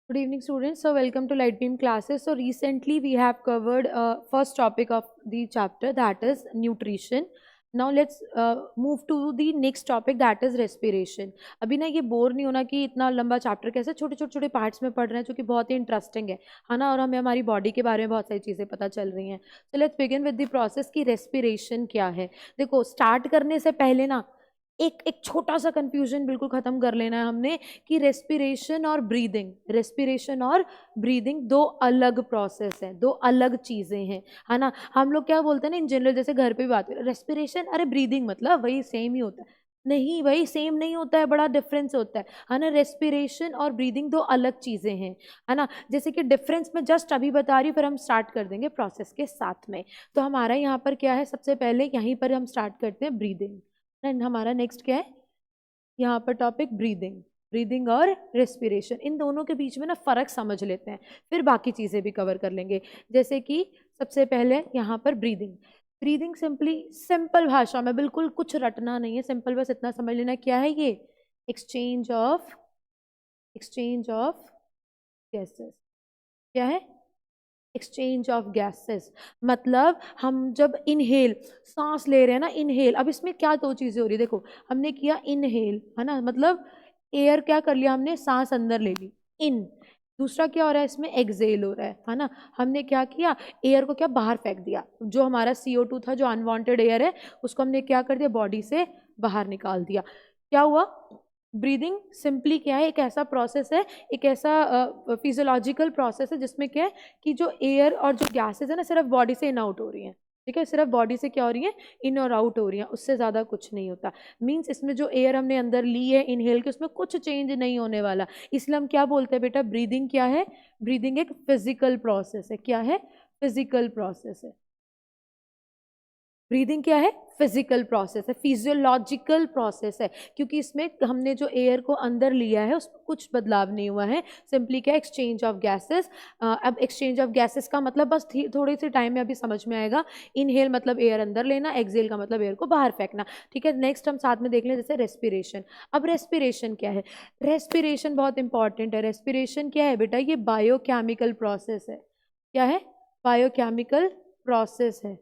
Good evening, students. So, welcome to Lightbeam classes. So, recently we have covered first topic of the chapter, that is nutrition. Now, let's move to the next topic, that is respiration. अभी ना ये bore नहीं होना कि इतना लंबा chapter कैसे छोटे छोटे छोटे पार्ट्स में पढ़ रहे हैं, जो कि बहुत ही इंटरेस्टिंग है ना, और हमें हमारी बॉडी के बारे में बहुत सारी चीज़ें पता चल रही हैं. So, let's begin with the process कि respiration क्या है. देखो, स्टार्ट करने से पहले ना एक एक छोटा सा कंफ्यूजन बिल्कुल खत्म कर लेना है हमने कि रेस्पिरेशन और ब्रीदिंग दो अलग प्रोसेस है, दो अलग चीजें हैं, है ना. हम लोग क्या बोलते हैं ना इन जनरल, जैसे घर पे भी बात करें, रेस्पिरेशन अरे ब्रीदिंग मतलब वही सेम ही होता है. नहीं, वही सेम नहीं होता है, बड़ा डिफरेंस होता है ना. रेस्पिरेशन और ब्रीदिंग दो अलग चीजें हैं, है ना. जैसे कि डिफरेंस मैं जस्ट अभी बता रही हूँ, फिर हम स्टार्ट कर देंगे प्रोसेस के साथ में. तो हमारा यहाँ पर क्या है, सबसे पहले यहीं पर हम स्टार्ट करते हैं ब्रीदिंग. एंड हमारा नेक्स्ट क्या है यहाँ पर टॉपिक, ब्रीदिंग. ब्रीदिंग और रेस्पिरेशन, इन दोनों के बीच में ना फर्क समझ लेते हैं, फिर बाकी चीजें भी कवर कर लेंगे. जैसे कि सबसे पहले यहाँ पर ब्रीदिंग. ब्रीदिंग सिंपली, सिंपल भाषा में, बिल्कुल कुछ रटना नहीं है, सिंपल बस इतना समझ लेना क्या है ये, एक्सचेंज ऑफ गैसेस. क्या है, एक्सचेंज ऑफ गैसेस. मतलब हम जब इनहेल, सांस ले रहे हैं ना, इनहेल, अब इसमें क्या दो चीजें हो रही है, देखो हमने किया इनहेल, है ना, मतलब एयर क्या कर लिया हमने, सांस अंदर ले ली, इन. दूसरा क्या हो रहा है इसमें, एक्सेल हो रहा है ना. हमने क्या किया, एयर को क्या बाहर फेंक दिया, जो हमारा CO2 था, जो अनवांटेड एयर है, उसको हमने क्या कर दिया, बॉडी से बाहर निकाल दिया. क्या हुआ, ब्रीदिंग सिंपली क्या है, एक ऐसा प्रोसेस है, एक ऐसा फिजियोलॉजिकल प्रोसेस है जिसमें क्या है कि जो एयर और जो गैसेस है ना, सिर्फ बॉडी से इन आउट हो रही हैं. ठीक है, सिर्फ बॉडी से क्या हो रही है, इन और आउट हो रही हैं, उससे ज़्यादा कुछ नहीं होता. मीन्स इसमें जो एयर हमने अंदर ली है इनहेल की, उसमें कुछ चेंज नहीं होने वाला. इसलिए हम क्या बोलते हैं बेटा, ब्रीदिंग क्या है, ब्रीदिंग एक फिजिकल प्रोसेस है. क्या है, फिजिकल प्रोसेस है. ब्रीदिंग क्या है, फिजिकल प्रोसेस है, फिजियोलॉजिकल प्रोसेस है, क्योंकि इसमें हमने जो एयर को अंदर लिया है उसमें कुछ बदलाव नहीं हुआ है. सिंपली क्या, एक्सचेंज ऑफ गैसेस. अब एक्सचेंज ऑफ गैसेस का मतलब बस थोड़ी सी टाइम में अभी समझ में आएगा. इनहेल मतलब एयर अंदर लेना, एक्सेल का मतलब एयर को बाहर फेंकना. ठीक है, नेक्स्ट हम साथ में देख लें, जैसे रेस्पिरेशन. अब रेस्पिरेशन क्या है, रेस्पिरेशन बहुत इंपॉर्टेंट है. रेस्पिरेशन क्या है बेटा, ये बायोकेमिकल प्रोसेस है. क्या है, बायोकेमिकल प्रोसेस है.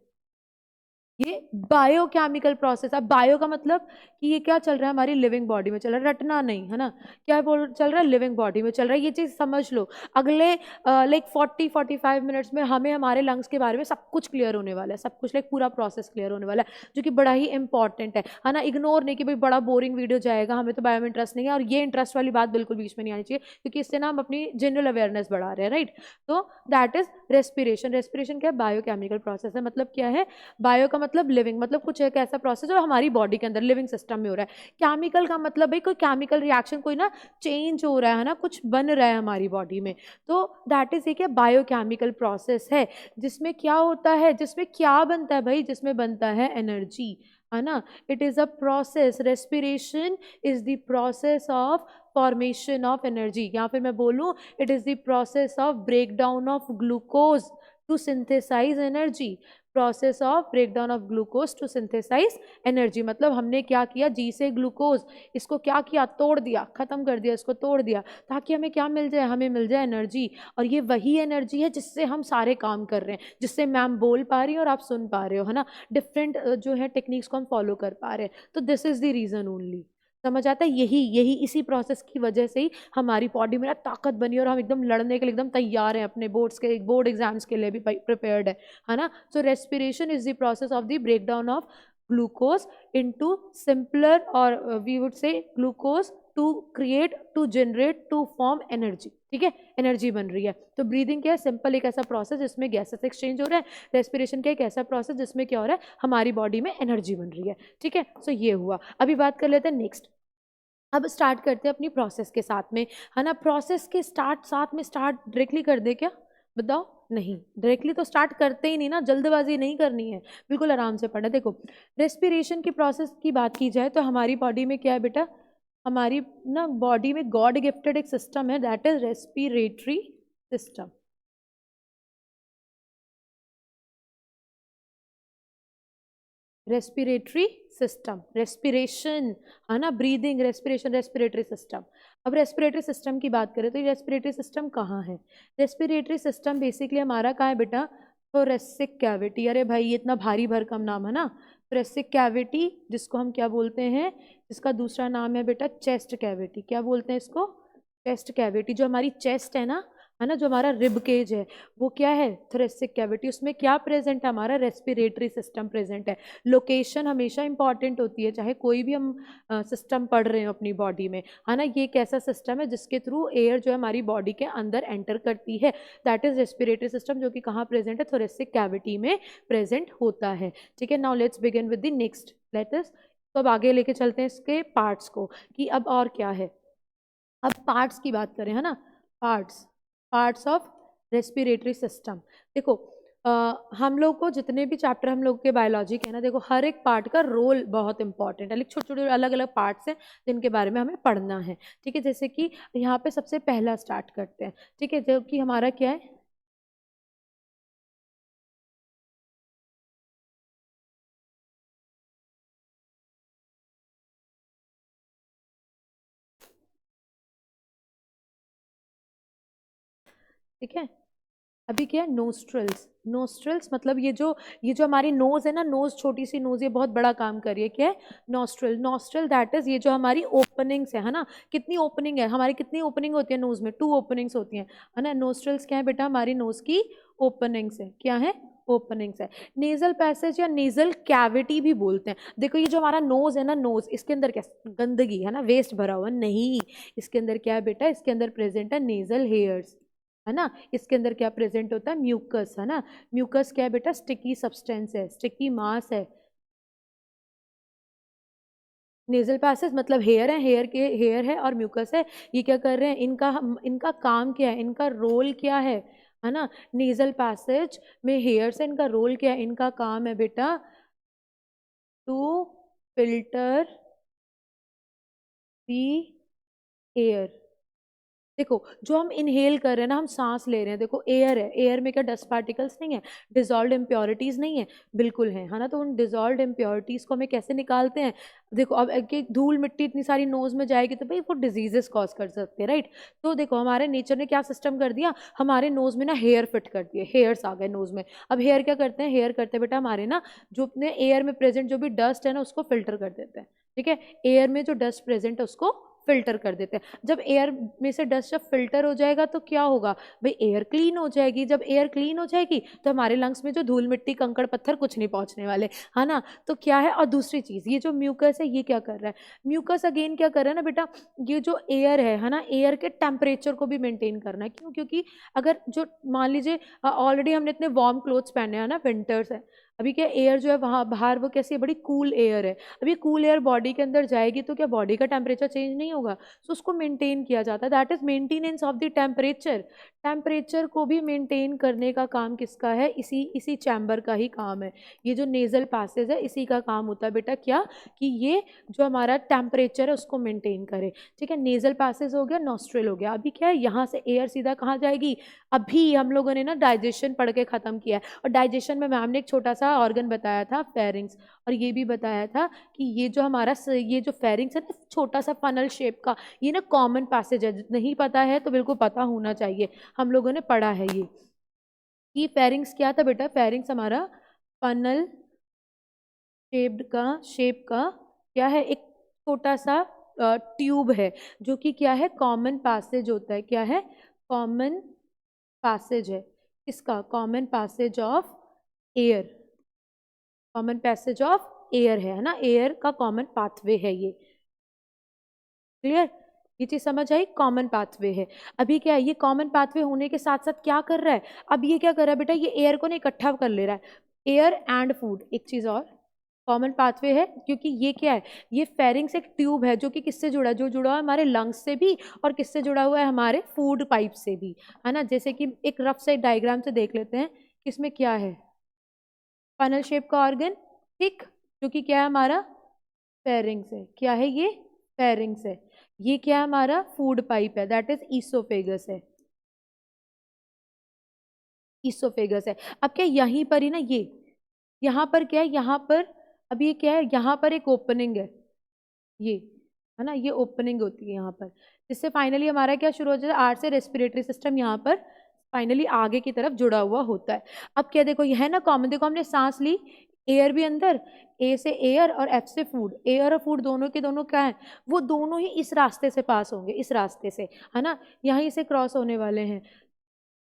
ये बायोकेमिकल प्रोसेस. अब बायो का मतलब कि ये क्या चल रहा है, हमारी लिविंग बॉडी में चल रहा है, रटना नहीं, है ना. क्या बोल चल रहा है, लिविंग बॉडी में चल रहा है, ये चीज समझ लो. अगले लाइक 40-45 मिनट्स में हमें हमारे लंग्स के बारे में सब कुछ क्लियर होने वाला है, सब कुछ, लाइक पूरा प्रोसेस क्लियर होने वाला है, जो कि बड़ा ही इंपॉर्टेंट है ना. इग्नोर नहीं कि भाई बड़ा बोरिंग वीडियो जाएगा, हमें तो बायो में इंटरेस्ट नहीं है, और ये इंटरेस्ट वाली बात बिल्कुल बीच में नहीं आनी चाहिए, क्योंकि इससे ना हम अपनी जनरल अवेयरनेस बढ़ा रहे हैं, राइट. तो दैट इज रेस्पिरेशन. रेस्पिरेशन क्या है, बायोकेमिकल प्रोसेस है. मतलब क्या है, बायो का मतलब लिविंग, मतलब कुछ एक ऐसा प्रोसेस जो हमारी बॉडी के अंदर लिविंग सिस्टम में हो रहा है. केमिकल का मतलब भाई कोई केमिकल रिएक्शन, कोई ना चेंज हो रहा है ना, कुछ बन रहा है हमारी बॉडी में. तो दैट इज एक बायोकेमिकल प्रोसेस है, जिसमें क्या होता है, जिसमें क्या बनता है भाई, जिसमें बनता है एनर्जी, है ना. It is a process, respiration is the process of formation of energy, या फिर मैं बोलूं, it is the process of break down of glucose to synthesize energy. Process of breakdown of glucose to synthesize energy, मतलब हमने क्या किया, जी से glucose, इसको क्या किया, तोड़ दिया, खत्म कर दिया, इसको तोड़ दिया, ताकि हमें क्या मिल जाए, हमें मिल जाए एनर्जी. और ये वही एनर्जी है जिससे हम सारे काम कर रहे हैं, जिससे मैम बोल पा रही है और आप सुन पा रहे हो, है ना. डिफरेंट जो है टेक्निक्स को हम फॉलो कर पा रहे हैं. तो this is the reason only. समझ आता है, यही यही इसी प्रोसेस की वजह से ही हमारी बॉडी में ना ताकत बनी, और हम एकदम लड़ने के लिए एकदम तैयार हैं, अपने बोर्ड एग्जाम्स के लिए भी प्रिपेयर्ड है ना. So respiration is the process of the breakdown of glucose into simpler, or we would say glucose to create, to generate, to form energy. ठीक है, एनर्जी बन रही है. तो ब्रीदिंग क्या है, सिंपल एक ऐसा प्रोसेस जिसमें गैसेस एक्सचेंज हो रहा है. रेस्पिरेशन क्या है, एक ऐसा प्रोसेस जिसमें क्या हो रहा है, हमारी बॉडी में एनर्जी बन रही है. ठीक है, सो ये हुआ. अभी बात कर लेते हैं नेक्स्ट. अब स्टार्ट करते हैं अपनी प्रोसेस के साथ में, है ना. प्रोसेस के साथ में स्टार्ट डायरेक्टली कर दे क्या, बताओ. नहीं, डायरेक्टली तो स्टार्ट करते ही नहीं ना, जल्दबाजी नहीं करनी है, बिल्कुल आराम से पढ़ना. देखो, रेस्पिरेशन की प्रोसेस की बात की जाए तो हमारी बॉडी में क्या है बेटा, हमारी ना बॉडी में गॉड गिफ्टेड एक सिस्टम है, that is respiratory system. Respiratory system, respiration, है ना, ब्रीदिंग, रेस्पिरेशन, रेस्पिरेटरी सिस्टम. अब रेस्पिरेटरी सिस्टम की बात करें तो ये रेस्पिरेटरी सिस्टम कहाँ है? रेस्पिरेटरी सिस्टम बेसिकली हमारा कहाँ है बेटा? Thoracic cavity. अरे भाई ये इतना भारी भरकम नाम है ना, थोरेसिक कैविटी, जिसको हम क्या बोलते हैं, जिसका दूसरा नाम है बेटा चेस्ट कैविटी। क्या बोलते हैं इसको? Chest cavity. जो हमारी चेस्ट है ना, जो हमारा रिब केज है, वो क्या है? Thoracic cavity. उसमें क्या प्रेजेंट है? हमारा रेस्पिरेटरी सिस्टम प्रेजेंट है। लोकेशन हमेशा इंपॉर्टेंट होती है, चाहे कोई भी हम सिस्टम पढ़ रहे हो अपनी बॉडी में, है ना। ये एक ऐसा सिस्टम है जिसके थ्रू एयर जो है हमारी बॉडी के अंदर एंटर करती है, दैट इज रेस्पिरेटरी सिस्टम, जो कि कहाँ प्रेजेंट है? थोरेसिक कैविटी में प्रेजेंट होता है। ठीक है, now let's begin with the next letters. तो अब आगे लेके चलते हैं इसके पार्ट्स को, कि अब और क्या है। अब पार्ट्स की बात करें, है ना, parts, parts of respiratory system. देखो हम लोग को जितने भी चैप्टर हम लोग के बायोलॉजी के है ना, देखो हर एक पार्ट का रोल बहुत इंपॉर्टेंट है, छोटे छोटे अलग अलग पार्ट्स हैं जिनके बारे में हमें पढ़ना है। ठीक है, जैसे कि यहाँ पे सबसे पहला स्टार्ट करते हैं। ठीक है, जो कि हमारा क्या है? ठीक है, अभी क्या है? नोस्ट्रल्स। नोस्ट्रल्स मतलब ये जो हमारी नोज है ना, नोज, छोटी सी नोज, ये बहुत बड़ा काम कर रही है। क्या है? नोस्ट्रल। नोस्ट्रल दैट इज ये जो हमारी ओपनिंग्स है ना। कितनी ओपनिंग है हमारी? कितनी ओपनिंग होती है नोज में? 2 ओपनिंग्स होती हैं, है ना। नोस्ट्रल्स क्या है बेटा? हमारी नोज की ओपनिंग्स है। क्या है? ओपनिंग्स है। नेजल पैसेज या नेजल कैविटी भी बोलते हैं। देखो ये जो हमारा नोज है ना, नोज, इसके अंदर क्या गंदगी है ना, वेस्ट भरा हुआ नहीं। इसके अंदर क्या है बेटा? इसके अंदर प्रेजेंट है नेजल हेयर्स, है ना। इसके अंदर क्या प्रेजेंट होता है? म्यूकस, है ना। म्यूकस क्या है बेटा? स्टिकी सब्सटेंस है, स्टिकी मास है। नेजल पैसेज मतलब हेयर है, हेयर है और म्यूकस है। ये क्या कर रहे हैं? इनका काम क्या है? इनका रोल क्या है ना। नेजल पैसेज में हेयर्स है, इनका रोल क्या है? इनका काम है बेटा टू फिल्टर दी एयर। देखो जो हम इनहेल कर रहे हैं ना, हम सांस ले रहे हैं, देखो एयर है, एयर में क्या डस्ट पार्टिकल्स नहीं है, डिजॉल्व इम्प्योरिटीज नहीं है? बिल्कुल है ना। तो उन डिजॉल्व इम्प्योरिटीज को हमें कैसे निकालते हैं? देखो अब धूल मिट्टी इतनी सारी नोज में जाएगी तो भाई वो डिजीजेस कॉज कर सकते हैं, राइट। तो देखो हमारे नेचर ने क्या सिस्टम कर दिया, हमारे नोज में ना हेयर फिट कर दिए, हेयर्स आ गए नोज में। अब हेयर क्या करते हैं? हेयर करते हैं बेटा हमारे ना, जो अपने एयर में प्रेजेंट जो भी डस्ट है ना, उसको फिल्टर कर देते हैं। ठीक है, एयर में जो डस्ट प्रेजेंट है उसको फिल्टर कर देते हैं। जब एयर में से डस्ट जब फिल्टर हो जाएगा तो क्या होगा भाई? एयर क्लीन हो जाएगी। जब एयर क्लीन हो जाएगी तो हमारे लंग्स में जो धूल मिट्टी कंकड़ पत्थर कुछ नहीं पहुंचने वाले, है ना। तो क्या है? और दूसरी चीज, ये जो म्यूकस है ये क्या कर रहा है? म्यूकस अगेन क्या कर रहा है ना बेटा, ये जो एयर है ना, एयर के टेम्परेचर को भी मेंटेन करना है। क्यों? क्योंकि अगर जो मान लीजिए ऑलरेडी हमने इतने वार्म क्लोथ्स पहने हैं ना, विंटर्स है, अभी क्या एयर जो है वहां बाहर वो कैसी है? बड़ी कूल एयर है। अभी कूल एयर बॉडी के अंदर जाएगी तो क्या बॉडी का टेम्परेचर चेंज नहीं होगा? तो उसको मेंटेन किया जाता है, that is maintenance of the temperature. Temperature को भी मेंटेन करने का काम किसका है? इसी इसी चैम्बर का ही काम है। ये जो नेजल पैसेज है इसी का काम होता है बेटा, क्या कि ये जो हमारा टेम्परेचर है उसको मेंटेन करे। ठीक है, नेजल पैसेज हो गया, नॉस्ट्रिल हो गया। अभी क्या है? यहाँ से एयर सीधा कहाँ जाएगी? अभी हम लोगों ने ना डाइजेशन पढ़ के खत्म किया है, और डाइजेशन में मैम ने एक छोटा सा ऑर्गन बताया था, फेरिंग्स, और ये भी बताया था कि ये जो हमारा ये जो फेरिंग्स है ना, छोटा सा फनल शेप का, ये ना कॉमन पैसेज है। नहीं पता है तो बिल्कुल पता होना चाहिए, हम लोगों ने पढ़ा है ये फेरिंग्स क्या था बेटा? फेरिंग्स हमारा फनल शेप का क्या है? एक छोटा सा ट्यूब है, जो कि क्या है? कॉमन पैसेज होता है। क्या है? कॉमन पैसेज है। किसका? Common passage of air. Common passage of air है ना, एयर का कॉमन पाथवे है ये। क्लियर? ये चीज समझ आई? कॉमन पाथवे है। अभी क्या है? ये कॉमन पाथवे होने के साथ साथ क्या कर रहा है? अब ये क्या कर रहा है बेटा? ये एयर को ना इकट्ठा कर ले रहा है, एयर एंड फूड। एक चीज और, कॉमन पाथवे है क्योंकि ये क्या है? ये फेरिंग्स एक ट्यूब है जो कि किससे जुड़ा है? जो जुड़ा हुआ है हमारे लंग्स से भी, और किससे जुड़ा हुआ है? हमारे फूड पाइप से भी, है ना। जैसे कि एक रफ साइड डायग्राम से देख लेते हैं, किसमें क्या है? फनल शेप का ऑर्गन, ठीक, जो कि क्या है? हमारा फेरिंग्स है। क्या है ये? फेरिंग्स है। ये क्या है? हमारा फूड पाइप है, दैट इज ईसोफेगस है। ईसोफेगस है। अब क्या यहीं पर ही ना, ये यहाँ पर क्या है? यहाँ पर अब ये क्या है? यहाँ पर एक ओपनिंग है, ये, है ना, ये ओपनिंग होती है यहाँ पर। जिससे फाइनली हमारा क्या शुरू हो जाता है, आर से रेस्पिरेटरी सिस्टम यहाँ पर फाइनली आगे की तरफ जुड़ा हुआ होता है। अब क्या देखो, यह है ना कॉमन, देखो हमने सांस ली, एयर भी अंदर, ए से एयर और एफ से फूड, एयर और फूड दोनों के दोनों क्या है, वो दोनों ही इस रास्ते से पास होंगे, इस रास्ते से, है ना, यहीं से क्रॉस होने वाले हैं,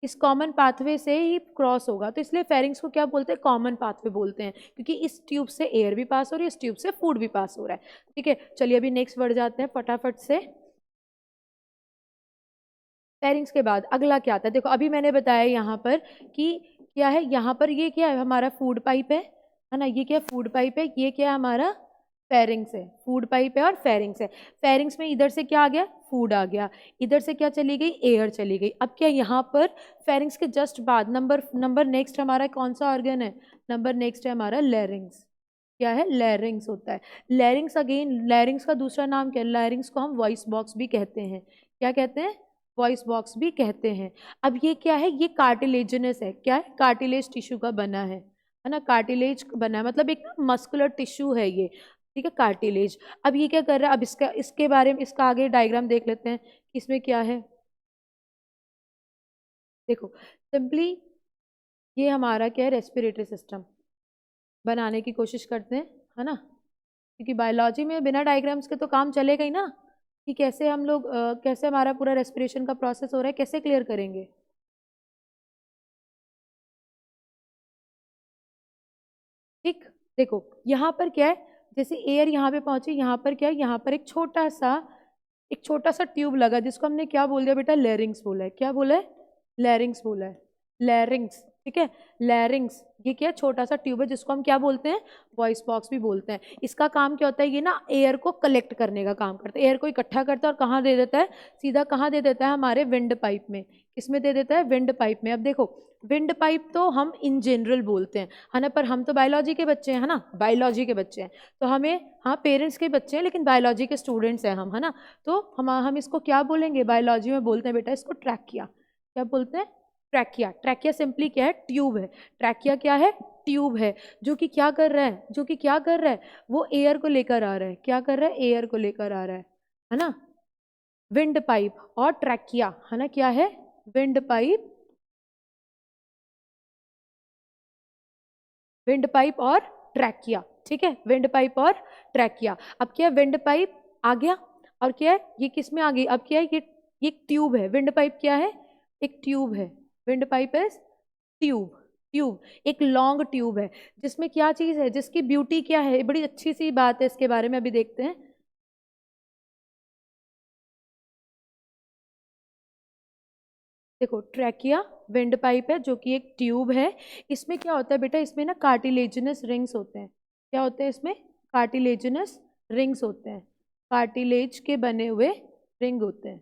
इस कॉमन पाथवे से ही क्रॉस होगा। तो इसलिए फेरिंग्स को क्या बोलते हैं, कॉमन पाथवे बोलते हैं, क्योंकि इस ट्यूब से एयर भी पास हो रही है, इस ट्यूब से फूड भी पास हो रहा है। ठीक है, चलिए अभी नेक्स्ट बढ़ जाते हैं फटाफट से। फेरिंग्स के बाद अगला क्या आता है, देखो अभी मैंने बताया यहाँ पर कि क्या है, यहाँ पर ये क्या है, हमारा फूड पाइप है ना, ये क्या है, फूड पाइप है, ये क्या है हमारा फेरिंग्स है, फूड पाइप है और फेरिंग्स है। फेरिंग्स में इधर से क्या आ गया, फूड आ गया, इधर से क्या चली गई, एयर चली गई। अब क्या यहाँ पर फेरिंग्स के जस्ट बाद नंबर नेक्स्ट हमारा कौन सा ऑर्गन है, नंबर नेक्स्ट है हमारा लैरिंग्स। क्या है, लैरिंग्स होता है। लैरिंग्स अगेन, लैरिंग्स का दूसरा नाम क्या है, लैरिंग्स को हम वॉइस बॉक्स भी कहते हैं। क्या कहते हैं, वॉइस बॉक्स भी कहते हैं। अब ये क्या है, ये कार्टिलेजिनस है, क्या है, कार्टिलेज टिश्यू का बना है ना, कार्टिलेज बना है, मतलब एक मस्कुलर टिश्यू है ये। ठीक है, कार्टिलेज। अब ये क्या कर रहा है, अब इसका, इसके बारे में, इसका आगे डायग्राम देख लेते हैं कि इसमें क्या है। देखो सिंपली ये हमारा क्या है, रेस्पिरेटरी सिस्टम बनाने की कोशिश करते हैं, है ना, क्योंकि बायोलॉजी में बिना डायग्राम्स के तो काम चलेगा ही ना, कि कैसे हम लोग कैसे हमारा पूरा रेस्पिरेशन का प्रोसेस हो रहा है, कैसे क्लियर करेंगे। ठीक, देखो यहाँ पर क्या है, जैसे एयर यहाँ पे पहुंची, यहाँ पर क्या है, यहाँ पर एक छोटा सा ट्यूब लगा, जिसको हमने क्या बोल दिया बेटा, लैरिंग्स बोला है। क्या बोला है, लैरिंग्स बोला है, लैरिंग्स। ठीक है, लैरिंग्स, ये क्या, छोटा सा ट्यूब है, जिसको हम क्या बोलते हैं, वॉइस बॉक्स भी बोलते हैं। इसका काम क्या होता है, ये ना एयर को कलेक्ट करने का काम करता है, एयर को इकट्ठा करता है और कहाँ दे देता है, सीधा कहाँ दे देता है, हमारे विंड पाइप में। किसमें दे देता है, विंड पाइप में। अब देखो विंड पाइप तो हम इन जनरल बोलते हैं, है ना, पर हम तो बायोलॉजी के बच्चे हैं, है ना, बायोलॉजी के बच्चे हैं, तो हमें, हाँ पेरेंट्स के बच्चे हैं लेकिन बायोलॉजी के स्टूडेंट्स हैं हम, है ना, तो हम इसको क्या बोलेंगे, बायोलॉजी में बोलते हैं बेटा इसको ट्रैकिया। क्या बोलते हैं, ट्रैकिया। ट्रैकिया सिंपली क्या है, ट्यूब है। ट्रैकिया क्या है, ट्यूब है, जो कि क्या कर रहा है, जो कि क्या कर रहा है, वो एयर को लेकर आ रहा है। क्या कर रहा है, एयर को लेकर आ रहा है ना। विंड पाइप और ट्रैकिया, है ना, क्या है, विंड पाइप, विंड पाइप और ट्रैकिया। ठीक है, विंड पाइप और ट्रैकिया। अब क्या है, विंड पाइप आ गया, और क्या है, ये किस में आ गई, अब क्या है, ये एक ट्यूब है, विंड पाइप क्या है, एक ट्यूब है, wind pipe is tube. Tube एक लॉन्ग ट्यूब है, जिसमें क्या चीज है, जिसकी ब्यूटी क्या है, बड़ी अच्छी सी बात है, इसके बारे में अभी देखते हैं। देखो ट्रैकिया विंड पाइप है, जो कि एक ट्यूब है। इसमें क्या होता है बेटा, इसमें ना कार्टिलेजिनस रिंग्स होते हैं। क्या होते हैं इसमें, कार्टिलेजिनस रिंग्स होते हैं, कार्टिलेज के बने हुए रिंग होते हैं,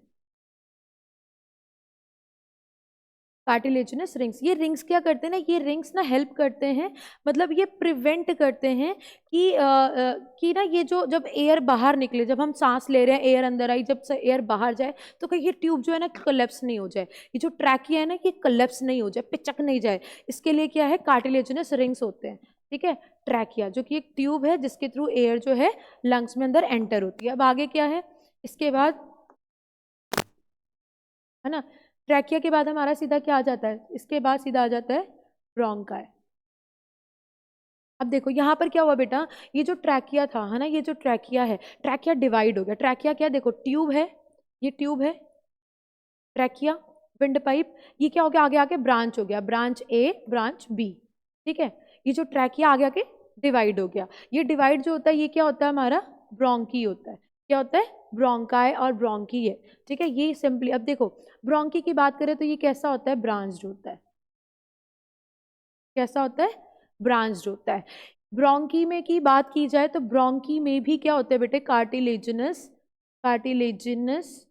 कार्टिलेजिनस रिंग्स। ये रिंग्स क्या करते हैं ना, ये रिंग्स ना हेल्प करते हैं, मतलब ये प्रिवेंट करते हैं कि ना ये जो, जब एयर बाहर निकले, जब हम सांस ले रहे हैं, एयर अंदर आई, जब से एयर बाहर जाए, तो कहीं ये ट्यूब जो है ना कोलैप्स नहीं हो जाए, ये जो ट्रैकिया है ना, ये कोलैप्स नहीं हो जाए, पिचक नहीं जाए, इसके लिए क्या है, कार्टिलेजिनस रिंग्स होते हैं। ठीक है, ट्रैकिया जो कि एक ट्यूब है, जिसके थ्रू एयर जो है लंग्स में अंदर एंटर होती है। अब आगे क्या है, इसके बाद, है ना, ट्रैकिया के बाद हमारा सीधा क्या आ जाता है, इसके बाद सीधा आ जाता है ब्रोंकाई। अब देखो यहाँ पर क्या हुआ बेटा, ये जो ट्रैकिया था, है ना, ये जो ट्रैकिया है, ट्रैकिया डिवाइड हो गया। ट्रैकिया क्या, देखो ट्यूब है, ये ट्यूब है, ट्रैकिया, विंड पाइप, ये क्या हो गया, आगे आके ब्रांच हो गया, ब्रांच ए, ब्रांच बी। ठीक है, ये जो ट्रैकिया आगे आके डिवाइड हो गया। ये डिवाइड जो होता है, ये क्या होता है, हमारा ब्रोंकी होता है। क्या होता है, ब्रोंकाई और ब्रोंकी है। ठीक है, ये सिंपली, अब देखो ब्रोंकी की बात करें तो ये कैसा होता है, ब्रांच्ड होता है। कैसा होता है, ब्रांच्ड होता है। ब्रोंकी में की बात की जाए तो ब्रोंकी में भी क्या होते हैं बेटे, कार्टिलेजिनस, कार्टिलेजिनस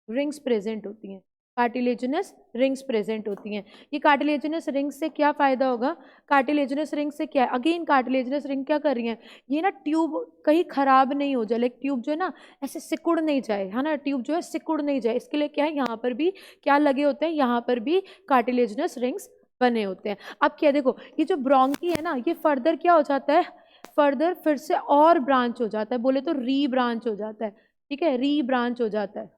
रिंग्स प्रेजेंट होती हैं, कार्टिलेजिनस रिंग्स प्रेजेंट होती हैं। ये कार्टिलेजिनस रिंग से क्या फायदा होगा, कार्टिलेजिनस रिंग से क्या, अगेन कार्टिलेजिनस रिंग क्या कर रही है, ये ना ट्यूब कहीं खराब नहीं हो जाए, लाइक ट्यूब जो है ना ऐसे सिकुड़ नहीं जाए, है ना, ट्यूब जो है सिकुड़ नहीं जाए, इसके लिए क्या है, यहाँ पर भी क्या लगे होते हैं, यहाँ पर भी कार्टिलेजिनस रिंग्स बने होते हैं। अब क्या देखो, ये जो ब्रोंकी है ना, ये फर्दर क्या हो जाता है, फर्दर फिर से और ब्रांच हो जाता है, बोले तो री ब्रांच हो जाता है। ठीक है, रीब्रांच हो जाता है,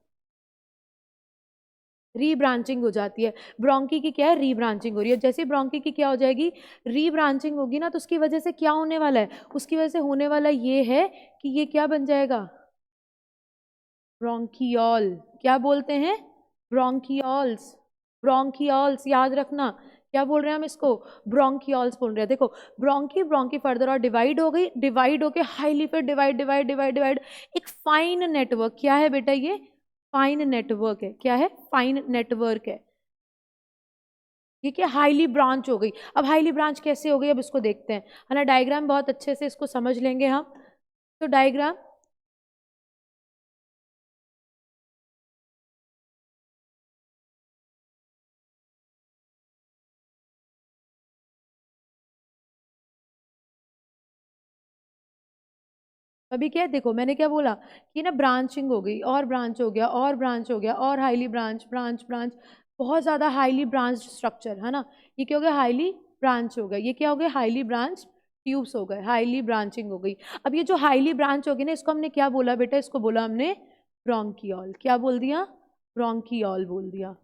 रीब्रांचिंग हो जाती है। ब्रोंकी की क्या है, रीब्रांचिंग हो रही है। जैसे ब्रोंकी की क्या हो जाएगी, रीब्रांचिंग होगी ना, तो उसकी वजह से क्या होने वाला है, उसकी वजह से होने वाला ये है कि ये क्या बन जाएगा, ब्रोंकियोल। क्या बोलते हैं, ब्रोंकियोल्स, ब्रोंकियोल्स, याद रखना। क्या बोल रहे हैं हम इसको, ब्रोंकियोल्स बोल रहे हैं। देखो, ब्रोंकी ब्रोंकी फर्दर और डिवाइड हो गई, डिवाइड होके हाईली, फिर डिवाइड डिवाइड डिवाइड डिवाइड, एक फाइन नेटवर्क। क्या है बेटा ये, फाइन नेटवर्क है। क्या है, फाइन नेटवर्क है। ठीक है, हाईली ब्रांच हो गई। अब हाईली ब्रांच कैसे हो गई, अब इसको देखते हैं, है ना। डायग्राम बहुत अच्छे से इसको समझ लेंगे हम। तो डायग्राम, अभी क्या है, देखो मैंने क्या बोला कि ना ब्रांचिंग हो गई, और ब्रांच हो गया, और ब्रांच हो गया, और हाईली ब्रांच, ब्रांच ब्रांच, बहुत ज्यादा हाईली ब्रांच स्ट्रक्चर, है ना। ये क्या हो गया, हाईली ब्रांच हो गया। ये क्या हो गया, हाईली ब्रांच ट्यूब्स हो गए, हाईली ब्रांचिंग हो गई। अब ये जो हाईली ब्रांच होगी ना, इसको हमने क्या बोला बेटा, इसको बोला हमने ब्रोंकियोल। क्या बोल दिया, ब्रोंकियोल बोल दिया,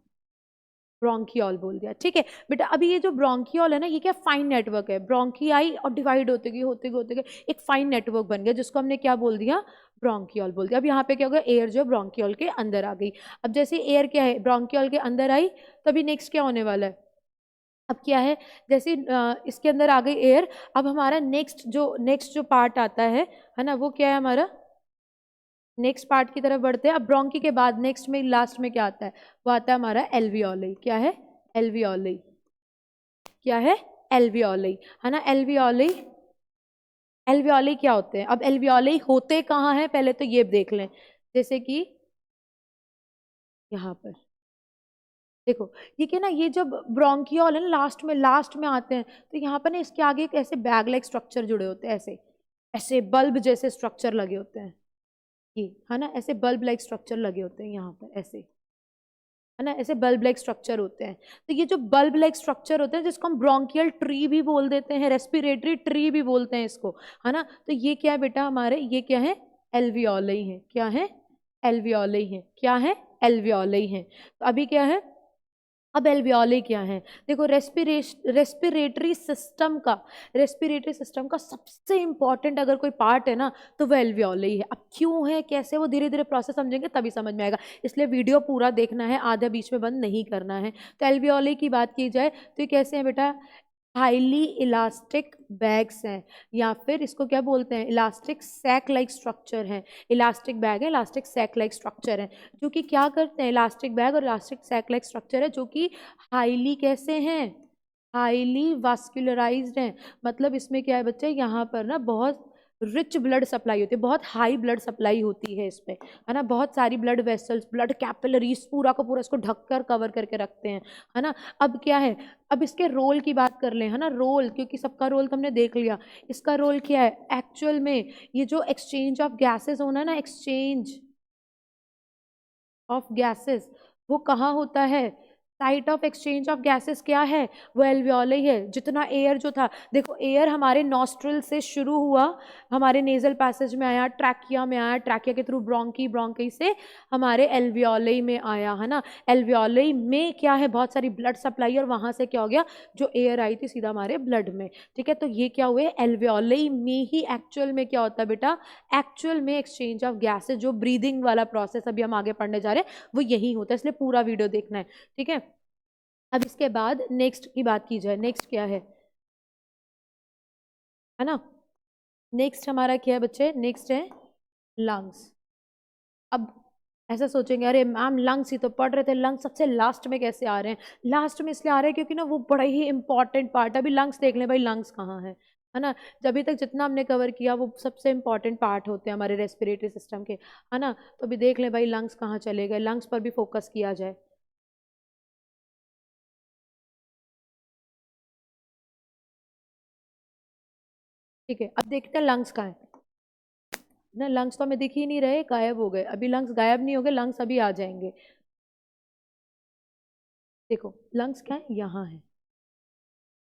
ब्रोंकियोल बोल दिया। ठीक है बेटा, अभी ये जो ब्रोंकियोल है ना, ये क्या फाइन नेटवर्क है, ब्रोंकियाई और डिवाइड होते गए होते गए होते गए एक फाइन नेटवर्क बन गया, जिसको हमने क्या बोल दिया, ब्रोंकियोल बोल दिया। अब यहाँ पे क्या हो गया, एयर जो ब्रोंकियोल के अंदर आ गई। अब जैसे एयर क्या है, ब्रोंकियोल के अंदर आई, तभी नेक्स्ट क्या होने वाला है, अब क्या है, जैसे इसके अंदर आ गई एयर। अब हमारा नेक्स्ट जो पार्ट आता है ना, वो क्या है हमारा, नेक्स्ट पार्ट की तरफ बढ़ते हैं। अब ब्रोंकी के बाद नेक्स्ट में लास्ट में क्या आता है, वो आता है हमारा एल्वियोली। क्या है, एल्वियोली। क्या है, एल्वियोली, है ना। एल्वियोली, एल्वियोली क्या होते हैं, अब एल्वियोली होते कहाँ हैं, पहले तो ये देख लें। जैसे कि यहाँ पर देखो, ये क्या ना, ये जब ब्रोंकियोल है ना, लास्ट में आते हैं, तो यहाँ पर ना इसके आगे एक ऐसे बैग लाइक स्ट्रक्चर जुड़े होते हैं, ऐसे ऐसे बल्ब जैसे स्ट्रक्चर लगे होते हैं, ये है ना, ऐसे बल्ब लाइक स्ट्रक्चर लगे होते हैं यहाँ पर, ऐसे, है ना, ऐसे बल्ब लाइक स्ट्रक्चर होते हैं। तो ये जो बल्ब लाइक स्ट्रक्चर होते हैं, जिसको हम ब्रोंकियल ट्री भी बोल देते हैं, रेस्पिरेटरी ट्री भी बोलते हैं इसको, है ना। तो ये क्या है बेटा हमारे, ये क्या है, एल्वियोली है। क्या है, एल्वियोली है। क्या है, एल्वियोली है। तो अभी क्या है, अब एल्वियोली क्या है, देखो रेस्पिरेटरी सिस्टम का सबसे इंपॉर्टेंट अगर कोई पार्ट है ना, तो वो एल्वियोली है। अब क्यों है, कैसे, वो धीरे धीरे प्रोसेस समझेंगे तभी समझ में आएगा, इसलिए वीडियो पूरा देखना है, आधा बीच में बंद नहीं करना है। तो एल्वियोली की बात की जाए तो ये कैसे हैं बेटा, हाईली इलास्टिक बैग्स हैं, या फिर इसको क्या बोलते हैं, इलास्टिक सैक लाइक स्ट्रक्चर है। इलास्टिक बैग है, इलास्टिक सैक लाइक स्ट्रक्चर है, जो कि क्या करते हैं, इलास्टिक बैग और इलास्टिक सैक लाइक स्ट्रक्चर है, जो कि हाईली कैसे हैं, हाईली वास्कुलराइज्ड हैं। मतलब इसमें क्या है बच्चे, यहाँ पर ना बहुत रिच ब्लड सप्लाई होती है, बहुत हाई ब्लड सप्लाई होती है इसमें, है ना। बहुत सारी ब्लड वेसल्स, ब्लड कैपिलरीज, पूरा का पूरा इसको ढककर कवर करके रखते हैं, है ना। अब क्या है, अब इसके रोल की बात कर लें, है ना, रोल, क्योंकि सबका रोल तो हमने देख लिया। इसका रोल क्या है एक्चुअल में, ये जो एक्सचेंज ऑफ गैसेस होना है ना, एक्सचेंज ऑफ गैसेस, वो कहाँ होता है, site of exchange of gases क्या है, वो एल्वियोली है। जितना एयर जो था, देखो एयर हमारे नॉस्ट्रल से शुरू हुआ, हमारे नेजल पैसेज में आया, ट्रैकिया में आया, ट्रैकिया के थ्रू ब्रोंकी, ब्रोंकी से हमारे एल्वियोली में आया, है ना। एल्वियोली में क्या है, बहुत सारी ब्लड सप्लाई, और वहां से क्या हो गया, जो एयर आई थी सीधा हमारे ब्लड में। ठीक है, तो ये क्या हुए, एल्वियोली में ही एक्चुअल में क्या होता है बेटा, एक्चुअल में एक्सचेंज ऑफ गैसेस, जो ब्रीदिंग वाला प्रोसेस अभी हम आगे पढ़ने जा रहे हैं, वो यही होता है, इसलिए पूरा वीडियो देखना है। ठीक है, अब इसके बाद नेक्स्ट की बात की जाए, नेक्स्ट क्या है ना, नेक्स्ट हमारा क्या है बच्चे, नेक्स्ट है लंग्स। अब ऐसा सोचेंगे, अरे मैम लंग्स ही तो पढ़ रहे थे, लंग्स सबसे लास्ट में कैसे आ रहे हैं, लास्ट में इसलिए आ रहे हैं क्योंकि ना वो बड़ा ही इंपॉर्टेंट पार्ट है। अभी लंग्स देख लें भाई, लंग्स कहाँ है ना। अभी तक जितना हमने कवर किया वो सबसे इंपॉर्टेंट पार्ट होते हैं हमारे रेस्पिरेटरी सिस्टम के, है ना। तो अभी देख लें भाई लंग्स कहाँ चले गए, लंग्स पर भी फोकस किया जाए। ठीक है, अब देखते हैं लंग्स कहाँ है ना, लंग्स तो हमें दिख ही नहीं रहे, गायब हो गए। अभी लंग्स गायब नहीं हो गए, लंग्स अभी आ जाएंगे। देखो लंग्स क्या है, यहाँ है,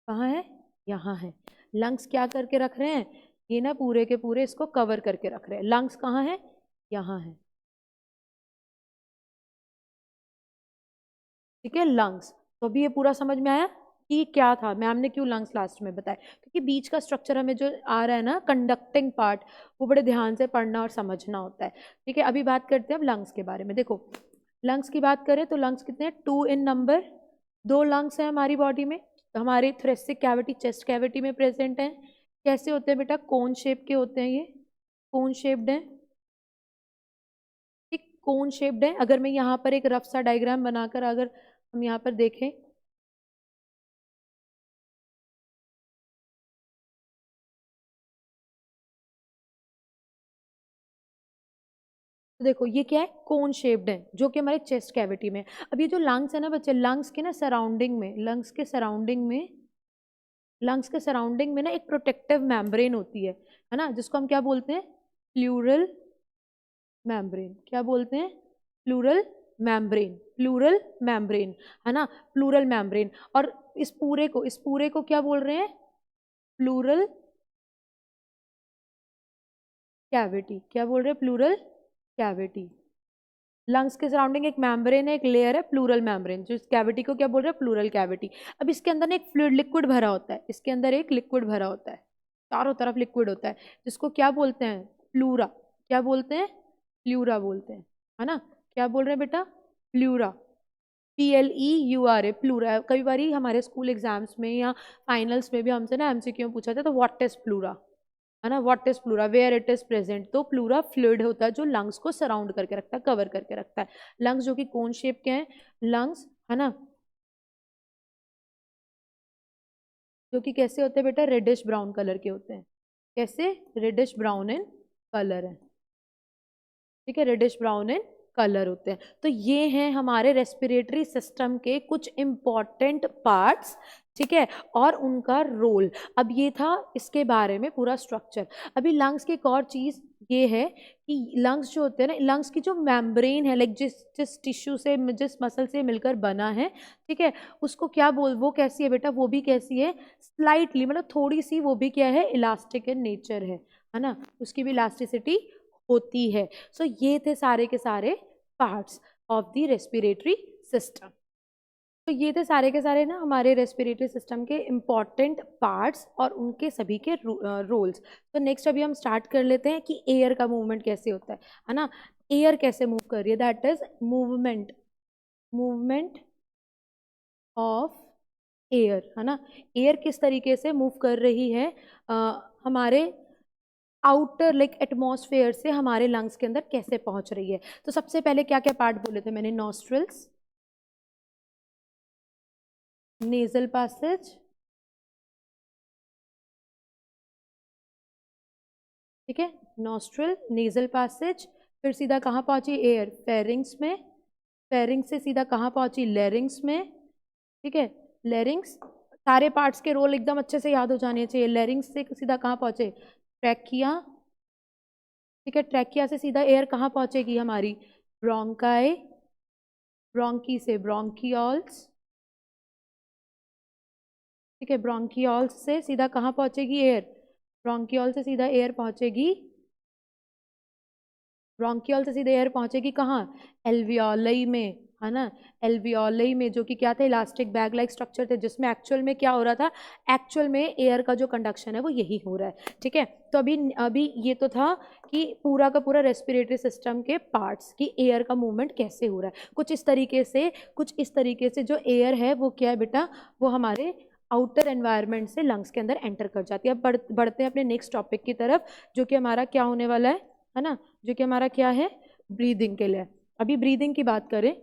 कहाँ है, यहाँ है। लंग्स क्या करके रख रहे हैं, ये ना पूरे के पूरे इसको कवर करके रख रहे हैं। लंग्स कहाँ है, यहाँ है। ठीक है, लंग्स। तो अभी ये पूरा समझ में आया कि क्या था, मैम ने क्यों लंग्स लास्ट में बताया, क्योंकि बीच का स्ट्रक्चर हमें जो आ रहा है ना कंडक्टिंग पार्ट, वो बड़े ध्यान से पढ़ना और समझना होता है। ठीक है, अभी बात करते हैं अब लंग्स के बारे में। देखो लंग्स की बात करें तो लंग्स कितने हैं, 2 इन नंबर। 2 लंग्स हैं हमारी बॉडी में, हमारे थोरेसिक कैविटी, चेस्ट कैविटी में प्रेजेंट हैं। कैसे होते हैं बेटा, कोन शेप के होते हैं, ये कोन शेप्ड है, ठीक कोन शेप्ड है। अगर मैं यहाँ पर एक रफ सा डायग्राम बनाकर अगर हम यहाँ पर देखें, तो देखो ये क्या है, कोन शेप्ड है, जो कि हमारे चेस्ट कैविटी में। अब ये जो लंग्स है ना बच्चे, लंग्स के ना सराउंडिंग में, लंग्स के सराउंडिंग में ना एक प्रोटेक्टिव मेम्ब्रेन होती है ना, जिसको हम क्या बोलते हैं, प्लूरल मेम्ब्रेन। क्या बोलते हैं, प्लूरल मेम्ब्रेन, प्लूरल मेम्ब्रेन, है ना, प्लूरल मेम्ब्रेन। और इस पूरे को क्या बोल रहे हैं, प्लूरल कैविटी। क्या बोल रहे हैं, प्लूरल कैविटी। लंग्स के सराउंडिंग एक मेम्ब्रेन है, एक लेयर है प्लूरल मेम्ब्रेन, जो इस कैविटी को क्या बोल रहे हैं, प्लूरल कैविटी। अब इसके अंदर ना एक फ्लूइड लिक्विड भरा होता है, इसके अंदर एक लिक्विड भरा होता है, चारों तरफ लिक्विड होता है, जिसको क्या बोलते हैं, प्लूरा। क्या बोलते हैं, प्लूरा बोलते हैं, है ना। क्या बोल रहे हैं बेटा, प्लूरा, PLEURA, प्लूरा। कई बार हमारे स्कूल एग्जाम्स में या फाइनल्स में भी हमसे ना MCQ में पूछा था, तो व्हाट इज प्लूरा, है ना, what is pleura, where it is present. तो प्लूरा फ्लूइड होता है जो लंग्स को सराउंड करके रखता है, कवर करके रखता है। लंग्स जो कि कोन शेप के हैं, लंग्स, है ना, जो कि कैसे होते हैं बेटा, रेडिश ब्राउन कलर के होते हैं। कैसे, रेडिश ब्राउन इन कलर है, ठीक है, रेडिश ब्राउन इन कलर होते हैं। तो ये हैं हमारे रेस्पिरेटरी सिस्टम के कुछ इंपॉर्टेंट पार्ट्स, ठीक है, और उनका रोल। अब ये था इसके बारे में पूरा स्ट्रक्चर। अभी लंग्स की एक और चीज ये है कि लंग्स जो होते हैं ना, लंग्स की जो मेम्ब्रेन है, लाइक जिस जिस टिश्यू से, जिस मसल से मिलकर बना है, ठीक है, उसको क्या बोल, वो कैसी है बेटा, वो भी कैसी है, स्लाइटली, मतलब थोड़ी सी, वो भी क्या है, इलास्टिक इन नेचर है ना, उसकी भी इलास्टिसिटी होती है। सो ये थे सारे के सारे parts of the respiratory system. तो ये थे सारे के सारे ना हमारे रेस्पिरेटरी सिस्टम के इम्पॉर्टेंट पार्ट्स और उनके सभी के रोल्स। तो नेक्स्ट अभी हम स्टार्ट कर लेते हैं कि एयर का मूवमेंट कैसे होता है ना, एयर कैसे मूव कर रही है, that is movement of air, है ना। एयर किस तरीके से मूव कर रही है, हमारे आउटर लाइक एटमॉस्फेयर से हमारे लंग्स के अंदर कैसे पहुंच रही है। तो सबसे पहले क्या क्या पार्ट बोले थे मैंने, नॉस्ट्रल्स, नेजल पैसेज, ठीक है, नॉस्ट्रल, नेजल पैसेज, फिर सीधा कहाँ पहुंची एयर, फेरिंग्स में, फेरिंग्स से सीधा कहाँ पहुंची, लेरिंग्स में, ठीक है, लेरिंग्स। सारे पार्ट्स के रोल एकदम अच्छे से याद हो जाने चाहिए। लेरिंग्स से सीधा कहाँ पहुंचे, ट्रैकिया, ठीक है, ट्रैकिया से सीधा एयर कहाँ पहुंचेगी हमारी, ब्रोंकाई, ब्रोंकी से ब्रोंकियोल्स, ठीक है, ब्रोंकियोल्स से सीधा कहाँ पहुंचेगी एयर, ब्रोंकियोल से सीधा एयर पहुंचेगी, ब्रोंकियोल से सीधे एयर पहुंचेगी कहाँ, एल्वियोलाई में, है ना, एल्वियोलाई में, जो कि क्या थे, इलास्टिक बैग लाइक स्ट्रक्चर थे, जिसमें एक्चुअल में क्या हो रहा था, एक्चुअल में एयर का जो कंडक्शन है वो यही हो रहा है, ठीक है। तो अभी अभी ये तो था कि पूरा का पूरा रेस्पिरेटरी सिस्टम के पार्ट्स की एयर का मूवमेंट कैसे हो रहा है। कुछ इस तरीके से जो एयर है वो क्या है बेटा, वो हमारे आउटर एनवायरनमेंट से लंग्स के अंदर एंटर कर जाती है। अब बढ़ते हैं अपने नेक्स्ट टॉपिक की तरफ, जो कि हमारा क्या होने वाला है ना, जो कि हमारा क्या है, ब्रीदिंग के लिए। अभी ब्रीदिंग की बात करें,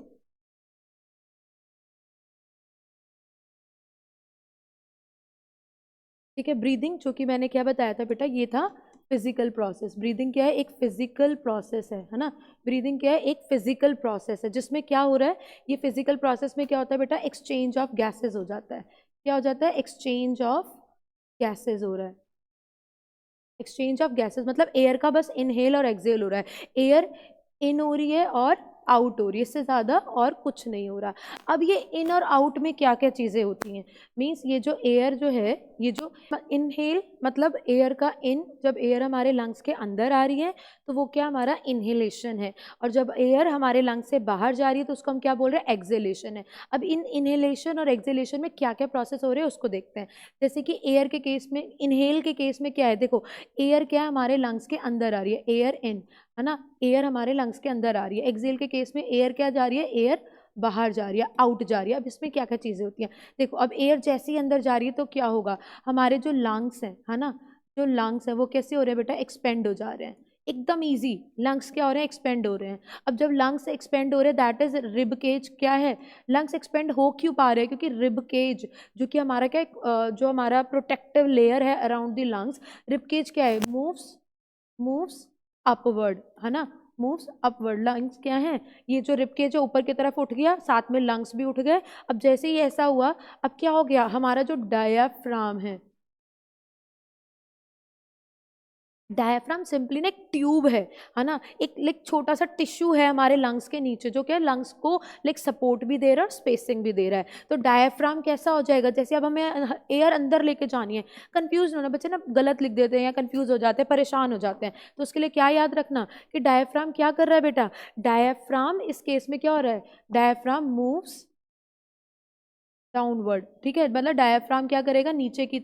ठीक है, ब्रीदिंग जो कि मैंने क्या बताया था बेटा, ये था फिजिकल प्रोसेस। ब्रीदिंग क्या है, एक फिजिकल प्रोसेस है ना। ब्रीदिंग क्या है, एक फिजिकल प्रोसेस है, जिसमें क्या हो रहा है, ये फिजिकल प्रोसेस में क्या होता है बेटा, एक्सचेंज ऑफ गैसेज हो जाता है। क्या हो जाता है, एक्सचेंज ऑफ गैसेज हो रहा है। एक्सचेंज ऑफ गैसेस मतलब एयर का बस इनहेल और एक्सहेल हो रहा है, एयर इन हो रही है और आउट हो रही है, इससे ज़्यादा और कुछ नहीं हो रहा। अब ये इन और आउट में क्या क्या चीज़ें होती हैं, मीन्स ये जो एयर जो है, ये जो इनहेल मतलब एयर का इन, जब एयर हमारे लंग्स के अंदर आ रही है तो वो क्या हमारा इनहेलेशन है, और जब एयर हमारे लंग्स से बाहर जा रही है तो उसको हम क्या बोल रहे हैं, एक्सेलेशन है। अब इन इनहेलेशन और एक्सेलेशन में क्या क्या प्रोसेस हो रहे हैं उसको देखते हैं। जैसे कि एयर के केस में, इनहेल के केस में क्या है, देखो एयर क्या है हमारे लंग्स के अंदर आ रही है, एयर इन है ना, एयर हमारे लंग्स के अंदर आ रही है। एक्सेल के केस में एयर क्या जा रही है, एयर बाहर जा रही है, आउट जा रही है। अब इसमें क्या क्या चीज़ें होती हैं, देखो अब एयर जैसे ही अंदर जा रही है तो क्या होगा, हमारे जो लंग्स हैं है ना, जो लंग्स हैं वो कैसे हो रहे हैं बेटा, एक्सपेंड हो जा रहे हैं, एकदम इजी। लंग्स क्या हो रहे हैं, एक्सपेंड हो रहे हैं। अब जब लंग्स एक्सपेंड हो रहे हैं दैट इज रिब केज क्या है, लंग्स एक्सपेंड हो क्यों पा रहे हैं, क्योंकि रिब केज जो कि हमारा क्या है, जो हमारा प्रोटेक्टिव लेयर है around the lungs, rib cage क्या है, मूव्स अपवर्ड है ना, मूव्स अपवर्ड। लंग्स क्या है, ये जो रिब केज जो ऊपर की तरफ उठ गया, साथ में लंग्स भी उठ गए। अब जैसे ही ऐसा हुआ, अब क्या हो गया, हमारा जो डायाफ्राम सिंपली ना एक ट्यूब है ना, एक लाइक छोटा सा टिश्यू है हमारे लंग्स के नीचे, जो क्या लंग्स को लाइक सपोर्ट भी दे रहा है और स्पेसिंग भी दे रहा है। तो डायाफ्राम कैसा हो जाएगा, जैसे अब हमें एयर अंदर लेके जानी है, कंफ्यूज होना, बच्चे ना गलत लिख देते हैं या कंफ्यूज हो जाते हैं, परेशान हो जाते हैं। तो उसके लिए क्या याद रखना कि डायाफ्राम क्या कर रहा है बेटा, डायाफ्राम इस केस में क्या हो रहा है, डायाफ्राम मूव्स डाउनवर्ड, ठीक है, मतलब डायाफ्राम क्या करेगा, नीचे की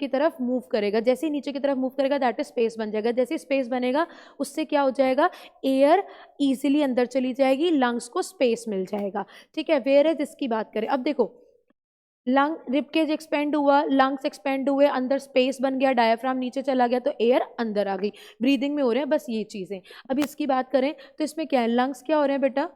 तरफ मूव करेगा। जैसे ही नीचे की तरफ मूव करेगा दैट इज स्पेस बन जाएगा। जैसे स्पेस बनेगा उससे क्या हो जाएगा, एयर इजीली अंदर चली जाएगी, लंग्स को स्पेस मिल जाएगा, ठीक है। वेयर एज इसकी बात करें, अब देखो लंग रिबकेज एक्सपेंड हुआ, लंग्स एक्सपेंड हुए, अंदर स्पेस बन गया, डायाफ्राम नीचे चला गया तो एयर अंदर आ गई, ब्रीदिंग में हो रहे हैं बस ये चीज़ें। अब इसकी बात करें तो इसमें क्या है, लंग्स क्या हो रहे हैं बेटा,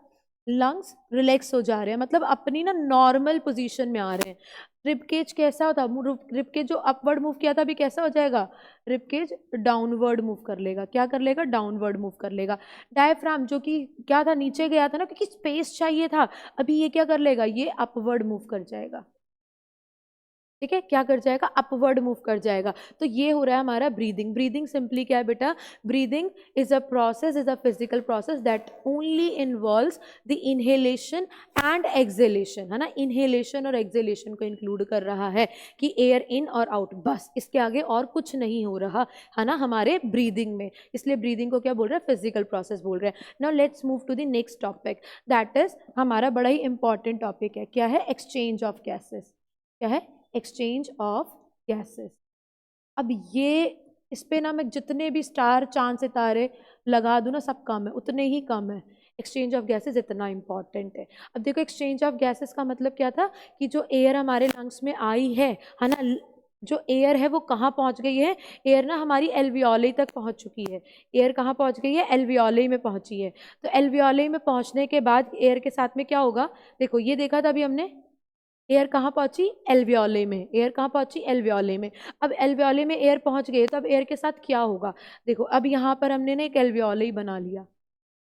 लंग्स रिलैक्स हो जा रहे हैं, मतलब अपनी ना नॉर्मल पोजीशन में आ रहे हैं। रिबकेज कैसा होता, रिबकेज जो अपवर्ड मूव किया था अभी कैसा हो जाएगा, रिबकेज डाउनवर्ड मूव कर लेगा, क्या कर लेगा, डाउनवर्ड मूव कर लेगा। डायफ्राम जो कि क्या था, नीचे गया था ना क्योंकि स्पेस चाहिए था, अभी ये क्या कर लेगा, ये अपवर्ड मूव कर जाएगा, ठीक है, क्या कर जाएगा, अपवर्ड मूव कर जाएगा। तो ये हो रहा है हमारा ब्रीदिंग। ब्रीदिंग सिंपली क्या है बेटा, breathing is a process, is a physical process that only involves the inhalation and acceleration, है ना, इनहेलेशन और एक्सेलेशन को इंक्लूड कर रहा है कि एयर इन और आउट, बस इसके आगे और कुछ नहीं हो रहा है ना हमारे ब्रीदिंग में। इसलिए ब्रीदिंग को क्या बोल रहे हैं, फिजिकल प्रोसेस बोल रहे हैं। Now let's move to the next topic, that is हमारा बड़ा ही इंपॉर्टेंट टॉपिक है, क्या है, एक्सचेंज ऑफ गैसेस। क्या है, एक्सचेंज ऑफ गैसेस। अब ये इस पे ना मैं जितने भी स्टार चांद सितारे लगा दूं ना सब कम है, उतने ही कम है। एक्सचेंज ऑफ गैसेस इतना इंपॉर्टेंट है। अब देखो एक्सचेंज ऑफ गैसेस का मतलब क्या था कि जो एयर हमारे लंग्स में आई है ना, जो एयर है वो कहाँ पहुंच गई है, एयर ना हमारी एल्वियोली तक पहुंच चुकी है। एयर कहाँ पहुंच गई है, एल्वियोली में पहुंची है। तो एल्वियोली में पहुंचने के बाद एयर के साथ में क्या होगा, देखो ये देखा था अभी हमने, एयर कहाँ पहुंची, एल्वियोले में, एयर कहाँ पहुंची, एल्वियोले में। अब एल्वियोले में एयर पहुंच गई तो अब एयर के साथ क्या होगा, देखो अब यहाँ पर हमने ना एक एल्वियोले ही बना लिया,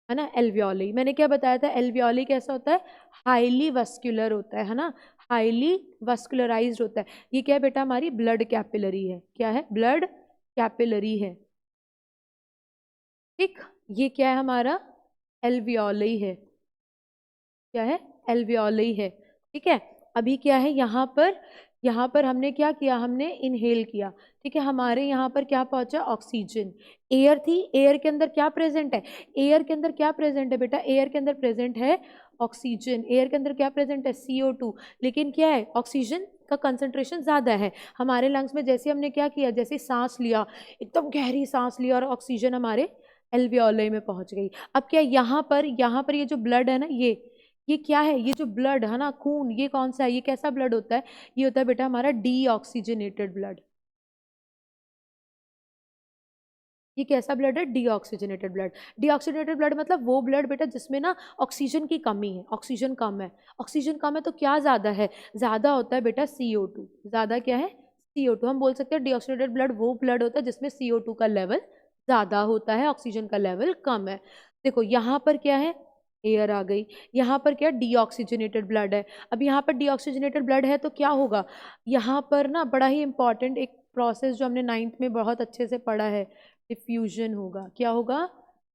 है ना, एल्वियोले। मैंने क्या बताया था, एल्वियोले कैसा होता है, हाईली वस्कुलर होता है ना, हाईली वस्कुलराइज्ड होता है। ये क्या है बेटा, हमारी ब्लड कैपिलरी है, क्या है, ब्लड कैपिलरी है, ठीक। ये क्या है हमारा, एल्वियोले है, क्या है, एल्वियोले है, ठीक है। अभी क्या है, यहाँ पर हमने क्या किया, हमने इनहेल किया, ठीक है, हमारे यहाँ पर क्या पहुंचा, ऑक्सीजन। एयर थी, एयर के अंदर क्या प्रेजेंट है, एयर के अंदर क्या प्रेजेंट है बेटा, एयर के अंदर प्रेजेंट है ऑक्सीजन। एयर के अंदर क्या प्रेजेंट है, CO2। लेकिन क्या है, ऑक्सीजन का कंसंट्रेशन ज़्यादा है हमारे लंग्स में। जैसे हमने क्या किया, जैसे सांस लिया, एकदम गहरी सांस लिया और ऑक्सीजन हमारे एल्वियोले में पहुंच गई। अब क्या, यहाँ पर ये जो ब्लड है ना, ये क्या है, ये जो ब्लड है ना, खून, ये कौन सा है, ये कैसा ब्लड होता है, ये होता है बेटा हमारा डीऑक्सीजनेटेड ब्लड। ये कैसा ब्लड है, डीऑक्सीजनेटेड ब्लड। डीऑक्सीजनेटेड ब्लड मतलब वो ब्लड बेटा जिसमें ना ऑक्सीजन की कमी है, ऑक्सीजन कम है। ऑक्सीजन कम है तो क्या ज़्यादा है, ज़्यादा होता है बेटा CO2। ज़्यादा क्या है, CO2। हम बोल सकते हैं डीऑक्सीजनेटेड ब्लड वो ब्लड होता है जिसमें CO2 का लेवल ज़्यादा होता है, ऑक्सीजन का लेवल कम है। देखो यहाँ पर क्या है, एयर आ गई, यहाँ पर क्या, डीऑक्सीजनेटेड ब्लड है। अब यहाँ पर डीऑक्सीजनेटेड ब्लड है तो क्या होगा, यहाँ पर ना बड़ा ही इंपॉर्टेंट एक प्रोसेस जो हमने 9th में बहुत अच्छे से पढ़ा है, डिफ्यूजन होगा। क्या होगा,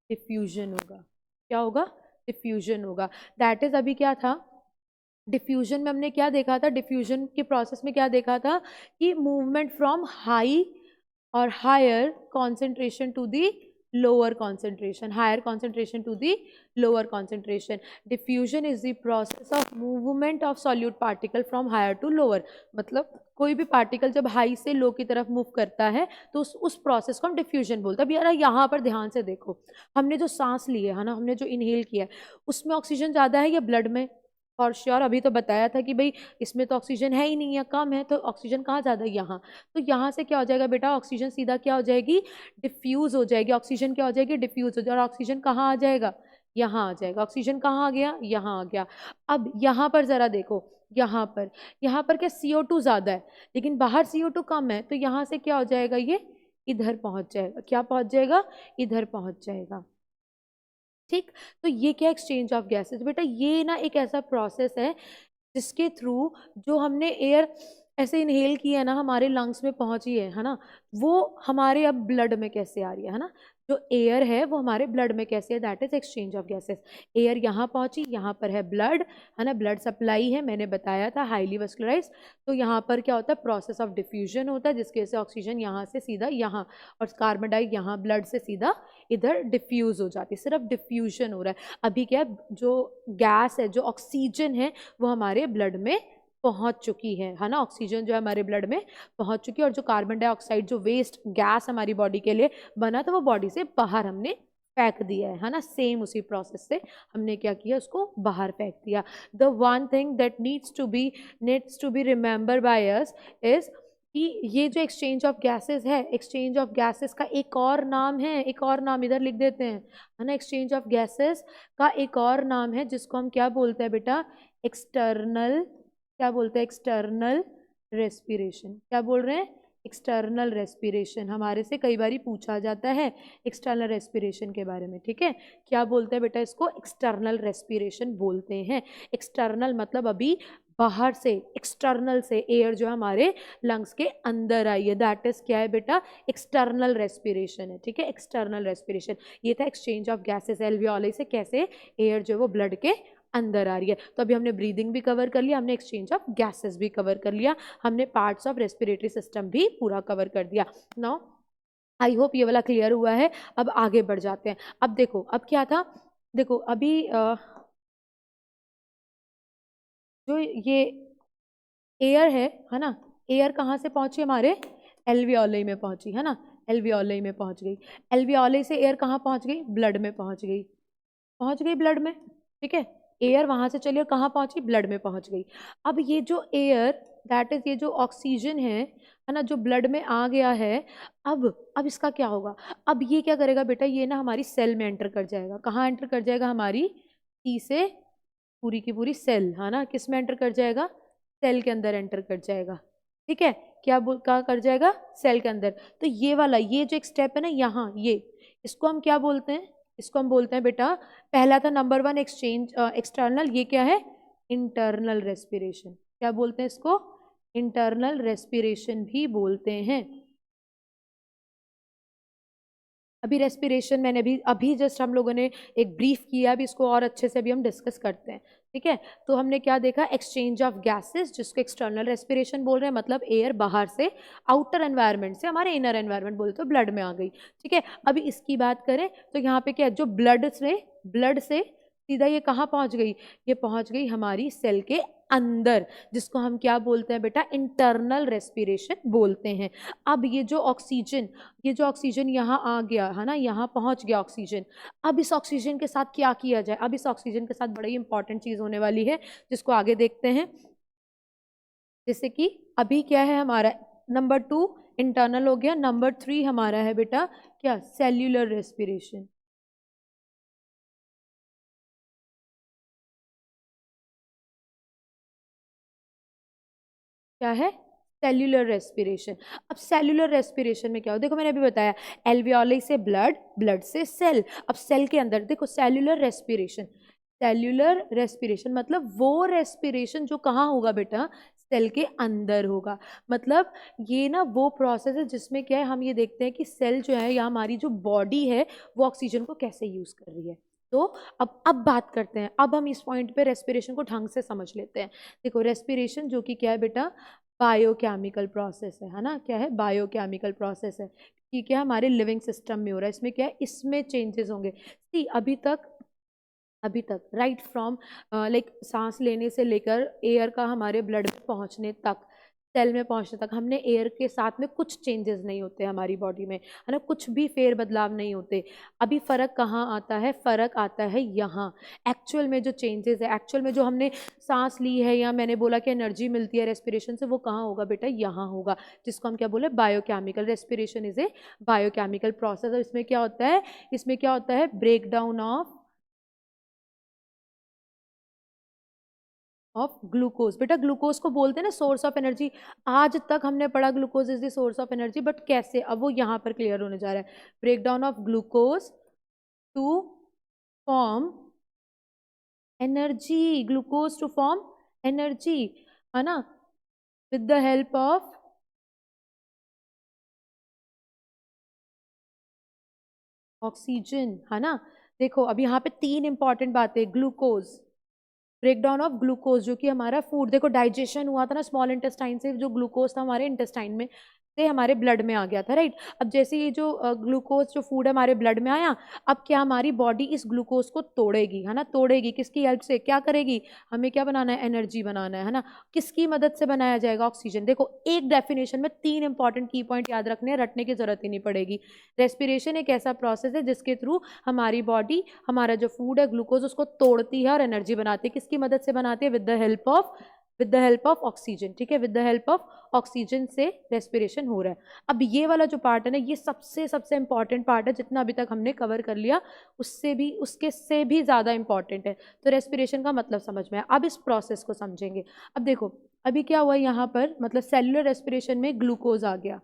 डिफ्यूजन होगा, क्या होगा, डिफ्यूजन होगा। दैट इज अभी क्या था, डिफ्यूजन में हमने क्या देखा था, डिफ्यूजन के प्रोसेस में क्या देखा था कि मूवमेंट फ्रॉम हाई और higher concentration to the lower concentration, higher concentration to the lower concentration. Diffusion is the process of movement of solute particle from higher to lower. मतलब कोई भी पार्टिकल जब हाई से लो की तरफ मूव करता है तो उस प्रोसेस को हम डिफ्यूजन बोलते हैं। अब यार यहाँ पर ध्यान से देखो, हमने जो सांस ली है ना, हमने जो इनहेल किया है, उसमें ऑक्सीजन ज़्यादा है या ब्लड में? फॉर श्योर अभी तो बताया था कि भाई इसमें तो ऑक्सीजन है ही नहीं या कम है, तो ऑक्सीजन कहाँ ज़्यादा है? यहाँ। तो यहाँ से क्या हो जाएगा बेटा, ऑक्सीजन सीधा क्या हो जाएगी, डिफ्यूज हो जाएगी। ऑक्सीजन क्या हो जाएगी, डिफ्यूज हो जाएगी। और ऑक्सीजन कहाँ आ जाएगा, यहाँ आ जाएगा। ऑक्सीजन कहाँ आ गया, यहाँ आ गया। अब यहाँ पर ज़रा देखो, यहाँ पर क्या CO2 ज़्यादा है लेकिन बाहर CO2 कम है, तो यहाँ से क्या हो जाएगा, ये इधर पहुँच जाएगा। क्या पहुँच जाएगा, इधर पहुँच जाएगा। ठीक, तो ये क्या, एक्सचेंज ऑफ गैसेस। बेटा ये ना एक ऐसा प्रोसेस है जिसके थ्रू जो हमने एयर ऐसे इनहेल किया है ना, हमारे लंग्स में पहुंची है ना, वो हमारे अब ब्लड में कैसे आ रही है ना, जो एयर है वो हमारे ब्लड में कैसे है, that is exchange of gases. Air यहाँ पहुंची, यहाँ पर है ब्लड, है ना, ब्लड सप्लाई है, मैंने बताया था हाईली वस्कुलराइज। तो यहाँ पर क्या होता है, प्रोसेस ऑफ डिफ्यूजन होता है जिसकी वजह से ऑक्सीजन यहाँ से सीधा यहाँ और कार्बन डाइऑक्साइड यहाँ ब्लड से सीधा इधर डिफ्यूज हो जाती है। सिर्फ डिफ्यूजन हो रहा है। अभी क्या है, जो गैस है, जो ऑक्सीजन है वो हमारे ब्लड में पहुंच चुकी है ना, ऑक्सीजन जो है हमारे ब्लड में पहुंच चुकी है। और जो कार्बन डाइऑक्साइड जो वेस्ट गैस हमारी बॉडी के लिए बना था वो बॉडी से बाहर हमने फेंक दिया है ना। सेम उसी प्रोसेस से हमने क्या किया, उसको बाहर फेंक दिया। The one thing that needs to be remember by us is कि ये जो एक्सचेंज ऑफ गैसेस है, एक्सचेंज ऑफ गैसेस का एक और नाम है, एक और नाम इधर लिख देते हैं, है ना। एक्सचेंज ऑफ गैसेस का एक और नाम है जिसको हम क्या बोलते हैं बेटा, एक्सटर्नल, क्या बोलते हैं, एक्सटर्नल रेस्पिरेशन। क्या बोल रहे हैं, एक्सटर्नल रेस्पिरेशन। हमारे से कई बार पूछा जाता है एक्सटर्नल रेस्पिरेशन के बारे में, ठीक है। क्या बोलते हैं बेटा, इसको एक्सटर्नल रेस्पिरेशन बोलते हैं। एक्सटर्नल मतलब अभी बाहर से, एक्सटर्नल से एयर जो हमारे लंग्स के अंदर आई है, दैट इज क्या है बेटा, एक्सटर्नल रेस्पिरेशन है, ठीक है। एक्सटर्नल रेस्पिरेशन ये था एक्सचेंज ऑफ गैसेस, एल्वियोली से कैसे एयर जो है वो ब्लड के अंदर आ रही है। तो अभी हमने ब्रीदिंग भी कवर कर लिया, हमने एक्सचेंज ऑफ गैसेस भी कवर कर लिया, हमने पार्ट्स ऑफ रेस्पिरेटरी सिस्टम भी पूरा कवर कर दिया। नाउ आई होप ये वाला क्लियर हुआ है। अब आगे बढ़ जाते हैं। अब देखो, अब क्या था, देखो अभी जो ये एयर है ना, एयर कहाँ से पहुंची, हमारे एल्वियोली में पहुंची, है ना, एल्वियोली में पहुंच गई। एल्वियोली से एयर कहाँ पहुंच गई, ब्लड में पहुंच गई ब्लड में, ठीक है। एयर वहां से चली और कहाँ पहुंची, ब्लड में पहुंच गई। अब ये जो एयर, दैट इज ये जो ऑक्सीजन है ना, जो ब्लड में आ गया है, अब इसका क्या होगा, अब ये क्या करेगा बेटा, ये ना हमारी सेल में एंटर कर जाएगा। कहाँ एंटर कर जाएगा, हमारी टी से पूरी की पूरी सेल, है ना, किस में एंटर कर जाएगा, सेल के अंदर एंटर कर जाएगा, ठीक है। कहाँ कर जाएगा, सेल के अंदर। तो ये वाला, ये जो एक स्टेप है ना यहाँ, ये इसको हम क्या बोलते हैं, इसको हम बोलते हैं बेटा, पहला था नंबर 1 एक्सचेंज एक्सटर्नल, ये क्या है, इंटरनल रेस्पिरेशन। क्या बोलते हैं इसको, इंटरनल रेस्पिरेशन भी बोलते हैं। अभी रेस्पिरेशन मैंने अभी जस्ट हम लोगों ने एक ब्रीफ किया, अभी इसको और अच्छे से अभी हम डिस्कस करते हैं, ठीक है। तो हमने क्या देखा, एक्सचेंज ऑफ गैसेस जिसको एक्सटर्नल रेस्पिरेशन बोल रहे हैं, मतलब एयर बाहर से, आउटर एनवायरनमेंट से हमारे इनर एनवायरनमेंट बोलते तो ब्लड में आ गई, ठीक है। अभी इसकी बात करें तो यहाँ पे क्या, जो ब्लड से सीधा ये कहाँ पहुँच गई, ये पहुँच गई हमारी सेल के अंदर, जिसको हम क्या बोलते हैं बेटा, इंटरनल रेस्पिरेशन बोलते हैं। अब ये जो ऑक्सीजन यहाँ आ गया है ना, यहाँ पहुँच गया ऑक्सीजन। अब इस ऑक्सीजन के साथ क्या किया जाए, अब इस ऑक्सीजन के साथ बड़ी इंपॉर्टेंट चीज़ होने वाली है जिसको आगे देखते हैं। जैसे कि अभी क्या है हमारा, नंबर 2 इंटरनल हो गया, नंबर 3 हमारा है बेटा क्या, सेल्यूलर रेस्पिरेशन। क्या है, सेल्यूलर रेस्पिरेशन। अब सेल्यूलर रेस्पिरेशन में क्या हो, देखो मैंने अभी बताया, एल्वियोली से ब्लड से सेल। अब सेल के अंदर देखो, सेल्यूलर रेस्पिरेशन मतलब वो रेस्पिरेशन जो कहाँ होगा बेटा, सेल के अंदर होगा। मतलब ये ना वो प्रोसेस है जिसमें क्या है, हम ये देखते हैं कि सेल जो है या हमारी जो बॉडी है वो ऑक्सीजन को कैसे यूज कर रही है, तो अब बात करते हैं, अब हम इस पॉइंट पे रेस्पिरेशन को ढंग से समझ लेते हैं। देखो रेस्पिरेशन जो कि क्या है बेटा, बायोकेमिकल प्रोसेस है ना, क्या है, बायोकेमिकल प्रोसेस है कि क्या हमारे लिविंग सिस्टम में हो रहा है। इसमें क्या है, इसमें चेंजेस होंगे। सी अभी तक राइट फ्रॉम लाइक सांस लेने से लेकर एयर का हमारे ब्लड में पहुंचने तक, सेल में पहुंचने तक, हमने एयर के साथ में कुछ चेंजेस नहीं होते हमारी बॉडी में, है ना, कुछ भी फेर बदलाव नहीं होते। अभी फर्क कहाँ आता है, फर्क आता है यहाँ। एक्चुअल में जो चेंजेस है, एक्चुअल में जो हमने सांस ली है या मैंने बोला कि एनर्जी मिलती है रेस्पिरेशन से, वो कहाँ होगा बेटा, यहाँ होगा, जिसको हम क्या बोले, biochemical. Respiration is a biochemical process. और इसमें क्या होता है, इसमें क्या होता है, ब्रेक डाउन ऑफ ग्लूकोज। बेटा ग्लूकोज को बोलते हैं ना सोर्स ऑफ एनर्जी। आज तक हमने पढ़ा glucose is the source of energy, but कैसे, अब वो यहाँ पर क्लियर होने जा रहा है। Break down of glucose to form energy, glucose to form energy, है ना, with the help of oxygen, है ना। देखो अब यहाँ पे तीन इंपॉर्टेंट बातें, glucose, break down of glucose जो कि हमारा फूड, देखो डाइजेशन हुआ था ना स्मॉल इंटेस्टाइन से, जो ग्लूकोज था हमारे इंटेस्टाइन में से हमारे ब्लड में आ गया था, राइट। अब जैसे ये जो ग्लूकोज जो फूड है हमारे ब्लड में आया, अब क्या हमारी बॉडी इस ग्लूकोज को तोड़ेगी, है ना, तोड़ेगी, किसकी हेल्प से, क्या करेगी, हमें क्या बनाना है, एनर्जी बनाना है ना, किसकी मदद से बनाया जाएगा, ऑक्सीजन। देखो एक डेफिनेशन में तीन इंपॉर्टेंट की पॉइंट याद रखने हैं, रटने की जरूरत ही नहीं पड़ेगी। रेस्पिरेशन एक ऐसा प्रोसेस है जिसके थ्रू हमारी बॉडी हमारा जो फूड है ग्लूकोज उसको तोड़ती है और एनर्जी बनाती है, किसकी मदद से बनाती है, with the help of oxygen, ठीक है, with the help of oxygen से रेस्पिरेशन हो रहा है। अब ये वाला जो पार्ट है ना, ये सबसे सबसे इंपॉर्टेंट पार्ट है, जितना अभी तक हमने कवर कर लिया उसके से भी ज्यादा इंपॉर्टेंट है। तो रेस्पिरेशन का मतलब समझ में आया, अब इस प्रोसेस को समझेंगे। अब देखो अभी क्या हुआ यहाँ पर, मतलब सेलुलर रेस्पिरेशन में ग्लूकोज आ गया,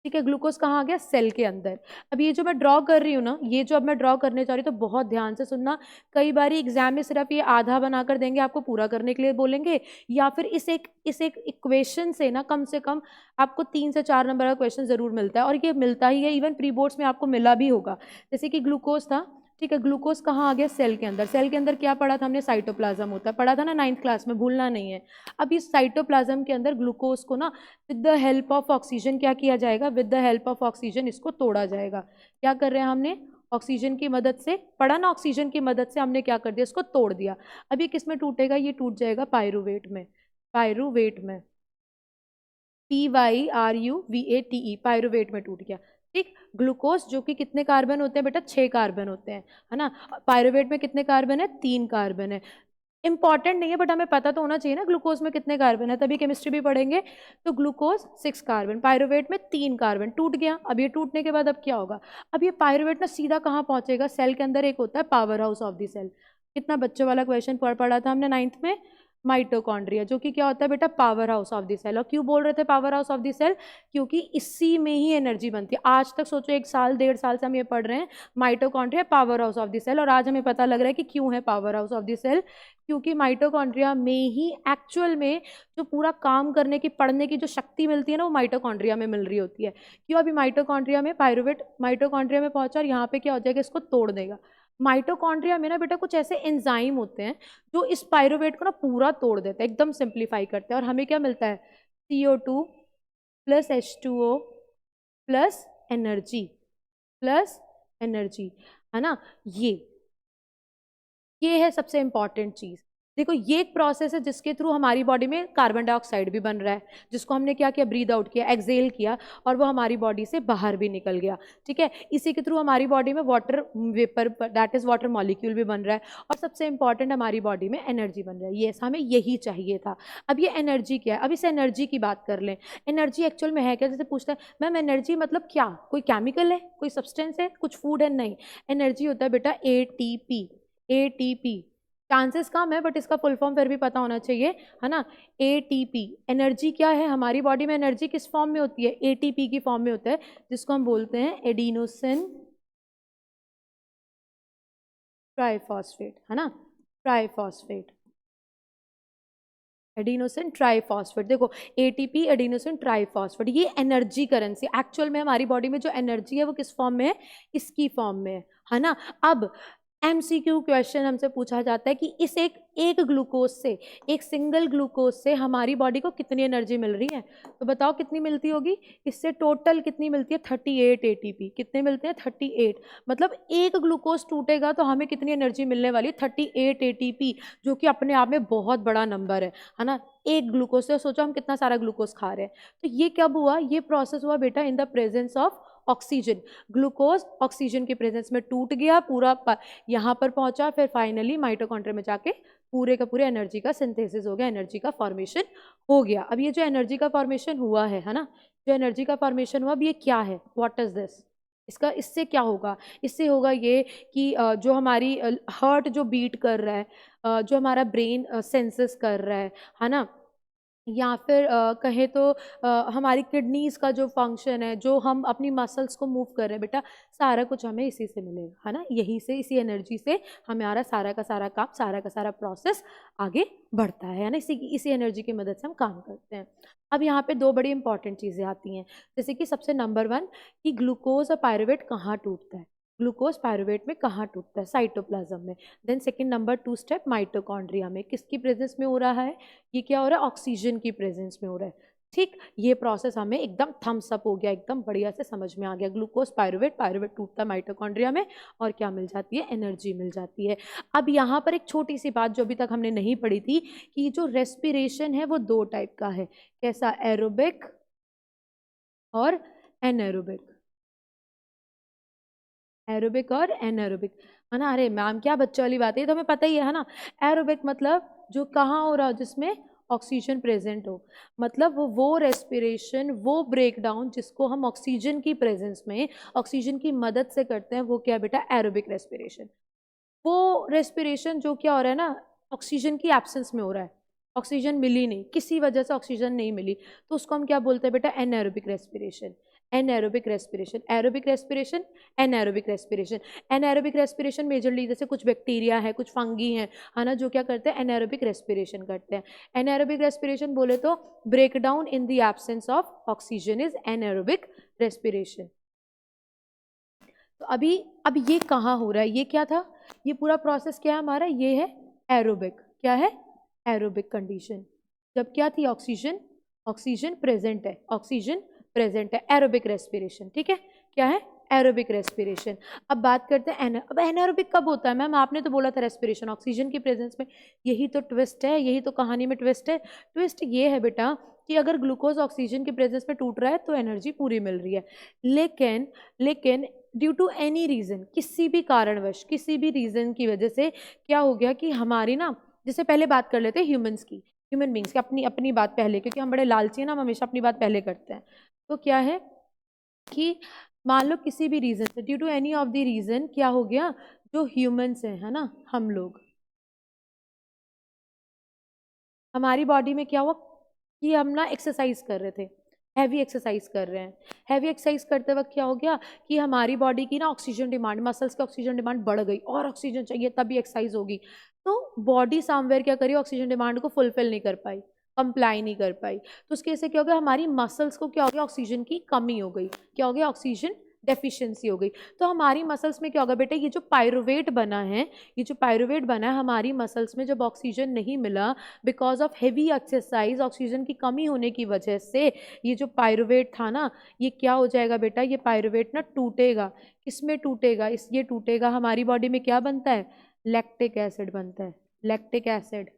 ठीक है, ग्लूकोज कहाँ आ गया, सेल के अंदर। अब ये जो मैं ड्रॉ कर रही हूँ ना, ये जो अब मैं ड्रॉ करने जा रही हूँ, तो बहुत ध्यान से सुनना। कई बार एग्जाम में सिर्फ ये आधा बनाकर देंगे, आपको पूरा करने के लिए बोलेंगे, या फिर इस एक इक्वेशन से ना कम से कम आपको 3 से 4 नंबर का क्वेश्चन जरूर मिलता है, और ये मिलता ही है, इवन प्री बोर्ड्स में आपको मिला भी होगा। जैसे कि ग्लूकोज था, ठीक है, ग्लूकोज कहाँ आ गया, सेल के अंदर। सेल के अंदर क्या पढ़ा था हमने, साइटोप्लाज्म होता है, पढ़ा था ना 9th क्लास में, भूलना नहीं है। अब इस साइटोप्लाज्म के अंदर ग्लूकोज को ना with the help of oxygen क्या किया जाएगा, with the help of oxygen इसको तोड़ा जाएगा। क्या कर रहे हैं हमने, ऑक्सीजन की मदद से, पढ़ा ना, ऑक्सीजन की मदद से हमने क्या कर दिया, इसको तोड़ दिया। अब ये किस में टूटेगा, ये टूट जाएगा पायरुवेट में, पायरुवेट में, PYRUVATE, पायरुवेट में टूट गया, ठीक। ग्लूकोज जो कि कितने कार्बन होते हैं बेटा, 6 कार्बन होते हैं, है ना। पायरुवेट में कितने कार्बन है, 3 कार्बन है। इंपॉर्टेंट नहीं है बट हमें पता तो होना चाहिए ना ग्लूकोज में कितने कार्बन है, तभी केमिस्ट्री भी पढ़ेंगे। तो ग्लूकोज 6 कार्बन, पायरुवेट में 3 कार्बन, टूट गया। अब ये टूटने के बाद अब क्या होगा, अब ये पायरुवेट ना सीधा कहाँ पहुंचेगा, सेल के अंदर एक होता है power house of the cell. कितना बच्चों वाला क्वेश्चन पढ़ा था हमने 9th में, माइटोकॉन्ड्रिया, जो कि क्या होता है बेटा, power house of the cell. और क्यों बोल रहे थे power house of the cell, क्योंकि इसी में ही एनर्जी बनती है। आज तक सोचो 1 साल 1.5 साल से हम ये पढ़ रहे हैं mitochondria power house of the cell, और आज हमें पता लग रहा है कि क्यों है power house of the cell, क्योंकि माइटोकॉन्ड्रिया में ही एक्चुअल में जो पूरा काम करने की, पढ़ने की जो शक्ति मिलती है ना, वो माइटोकॉन्ड्रिया में मिल रही होती है। क्यों, अभी माइटोकॉन्ड्रिया में पायरुवेट माइटोकॉन्ड्रिया में पहुंचा और यहाँ पे क्या हो जाएगा, इसको तोड़ देगा। माइटोकॉन्ड्रिया में ना बेटा कुछ ऐसे एंजाइम होते हैं जो इस पायरुवेट को ना पूरा तोड़ देते हैं, एकदम सिंप्लीफाई करते हैं, और हमें क्या मिलता है, CO2 plus H2O plus energy, plus energy, है ना। ये है सबसे इंपॉर्टेंट चीज। देखो ये एक प्रोसेस है जिसके थ्रू हमारी बॉडी में कार्बन डाइऑक्साइड भी बन रहा है, जिसको हमने क्या किया, ब्रीद आउट किया, एक्सहेल किया, और वो हमारी बॉडी से बाहर भी निकल गया, ठीक है। इसी के थ्रू हमारी बॉडी में water vapour, that is water molecule भी बन रहा है, और सबसे इंपॉर्टेंट हमारी बॉडी में एनर्जी बन रहा है। ये हमें यही चाहिए था। अब ये एनर्जी क्या है, अब इस एनर्जी की बात कर लें। एनर्जी एक्चुअल में है क्या, जैसे पूछता है मैम एनर्जी मतलब क्या, कोई केमिकल है, कोई सब्सटेंस है, कुछ फूड है, नहीं। एनर्जी होता है बेटा ATP, ATP। चांसेस कम है बट इसका फुल फॉर्म फिर भी पता होना चाहिए, है ना। ATP एनर्जी क्या है, हमारी बॉडी में एनर्जी किस फॉर्म में होती है, ATP की फॉर्म में होता है, जिसको हम बोलते हैं एडिनोसिन ट्राइफॉस्फेट, है ना, ट्राइफॉस्फेट, एडिनोसिन ट्राइफॉस्फेट। देखो ATP एडिनोसिन ट्राइफॉस्फेट, ये एनर्जी करेंसी। एक्चुअल में हमारी बॉडी में जो एनर्जी है वो किस फॉर्म में है, इसकी फॉर्म में है ना। अब MCQ क्वेश्चन हमसे पूछा जाता है कि इस एक ग्लूकोज से, एक सिंगल ग्लूकोज से हमारी बॉडी को कितनी एनर्जी मिल रही है, तो बताओ कितनी मिलती होगी। इससे टोटल कितनी मिलती है, 38 ATP। कितने मिलते हैं, 38। मतलब एक ग्लूकोज टूटेगा तो हमें कितनी एनर्जी मिलने वाली, 38 ATP, जो कि अपने आप में बहुत बड़ा नंबर है ना। एक ग्लूकोज से सोचो हम कितना सारा ग्लूकोज खा रहे हैं। तो ये कब हुआ, ये प्रोसेस हुआ बेटा in the presence of oxygen. Glucose oxygen के प्रेजेंस में टूट गया, पूरा यहाँ पर पहुंचा, फिर फाइनली माइटोकॉन्ड्रिया में जाके पूरे का पूरे एनर्जी का सिंथेसिस हो गया, एनर्जी का फॉर्मेशन हो गया। अब ये जो एनर्जी का फॉर्मेशन हुआ है ना, जो एनर्जी का फॉर्मेशन हुआ, अब ये क्या है, व्हाट इज दिस, इससे क्या होगा, इससे होगा ये कि जो हमारी हार्ट जो बीट कर रहा है, जो हमारा ब्रेन सेंसेस कर रहा है ना, या फिर कहे तो हमारी किडनीज का जो फंक्शन है, जो हम अपनी मसल्स को मूव कर रहे हैं बेटा, सारा कुछ हमें इसी से मिलेगा, है ना। यहीं से, इसी एनर्जी से हमारा सारा का सारा काम, सारा का सारा प्रोसेस आगे बढ़ता है ना। इसी एनर्जी की मदद से हम काम करते हैं। अब यहाँ पे दो बड़ी इंपॉर्टेंट चीज़ें आती हैं, जैसे कि सबसे नंबर 1 कि ग्लूकोज और पायरुवेट कहाँ टूटता है। ग्लूकोज पायरुवेट में कहाँ टूटता है, साइटोप्लाज्म में। Then second number 2 step mitochondria में, किसकी प्रेजेंस में हो रहा है, ये क्या हो रहा है, ऑक्सीजन की प्रेजेंस में हो रहा है। ठीक, ये प्रोसेस हमें एकदम थम्स अप हो गया, एकदम बढ़िया से समझ में आ गया। ग्लूकोज पायरुवेट, पायरुवेट टूटता है माइटोकॉन्ड्रिया में, और क्या मिल जाती है, एनर्जी मिल जाती है। अब यहाँ पर एक छोटी सी बात जो अभी तक हमने नहीं पढ़ी थी, कि जो रेस्पिरेशन है वो 2 टाइप का है। कैसा, एरोबिक और एनएरोबिक। एरोबिक और एनएरोबिक, है ना। अरे मैम क्या बच्चों वाली बात है, तो हमें पता ही है ना। एरोबिक मतलब जो कहाँ हो रहा हो, जिसमें ऑक्सीजन प्रेजेंट हो, मतलब वो रेस्पिरेशन, वो ब्रेक डाउन जिसको हम ऑक्सीजन की प्रेजेंस में, ऑक्सीजन की मदद से करते हैं, वो क्या है बेटा, एरोबिक रेस्पिरेशन। वो रेस्पिरेशन जो क्या हो रहा है ना, ऑक्सीजन की एब्सेंस में हो रहा है, ऑक्सीजन मिली नहीं, किसी वजह से ऑक्सीजन नहीं मिली, तो उसको हम क्या बोलते हैं बेटा, anaerobic respiration. Anaerobic respiration, aerobic respiration, anaerobic respiration. Anaerobic respiration majorly जैसे कुछ बैक्टीरिया है, कुछ फंगी हैं, है ना, जो क्या करते हैं, एनएरोबिक रेस्पिरेशन करते हैं। एनएरोबिक रेस्पिरेशन बोले तो break down in the absence of oxygen is anaerobic respiration. तो अब ये कहाँ हो रहा है, ये क्या था, ये पूरा प्रोसेस क्या है हमारा, ये है एरोबिक। क्या है, एरोबिक कंडीशन। जब क्या थी, ऑक्सीजन, ऑक्सीजन प्रेजेंट है, ऑक्सीजन प्रेजेंट है, एरोबिक रेस्पिरेशन। ठीक है, क्या है, एरोबिक रेस्पिरेशन। अब बात करते हैं अब एनारोबिक कब होता है मैम, आपने तो बोला था रेस्पिरेशन ऑक्सीजन की प्रेजेंस में। यही तो ट्विस्ट है, यही तो कहानी में ट्विस्ट है। ट्विस्ट ये है बेटा कि अगर ग्लूकोज ऑक्सीजन की प्रेजेंस में टूट रहा है तो एनर्जी पूरी मिल रही है, लेकिन ड्यू टू एनी रीज़न, किसी भी कारणवश, किसी भी रीज़न की वजह से क्या हो गया कि हमारी ना, जैसे पहले बात कर लेते हैं ह्यूमंस की, ह्यूमन बींग्स की, अपनी अपनी बात पहले, क्योंकि हम बड़े लालची हैं ना, हम हमेशा अपनी बात पहले करते हैं। तो क्या है कि मान लो किसी भी रीज़न से, due to any of the reason, क्या हो गया, जो ह्यूमंस हैं, है ना, हम लोग, हमारी बॉडी में क्या हुआ कि हम ना एक्सरसाइज कर रहे थे, हैवी एक्सरसाइज कर रहे हैं। हैवी एक्सरसाइज करते वक्त क्या हो गया कि हमारी बॉडी की ना ऑक्सीजन डिमांड, मसल्स की ऑक्सीजन डिमांड बढ़ गई, और ऑक्सीजन चाहिए तभी एक्सरसाइज होगी। तो बॉडी सामवेयर क्या करी, ऑक्सीजन डिमांड को फुलफिल नहीं कर पाई, कंप्लाई नहीं कर पाई। तो उसके से क्या हो गया, हमारी मसल्स को क्या हो गया, ऑक्सीजन की कमी हो गई। क्या हो गया, ऑक्सीजन डेफिशिएंसी हो गई। तो हमारी मसल्स में क्या होगा बेटा, ये जो पायरुवेट बना है, ये जो पायरुवेट बना है हमारी मसल्स में, जब ऑक्सीजन नहीं मिला because of heavy exercise, oxygen की कमी होने की वजह से, ये जो पायरुवेट था ना, ये क्या हो जाएगा बेटा, ये पायरुवेट ना टूटेगा। किसमें टूटेगा, ये टूटेगा, हमारी बॉडी में क्या बनता है, लैक्टिक एसिड बनता है। लैक्टिक एसिड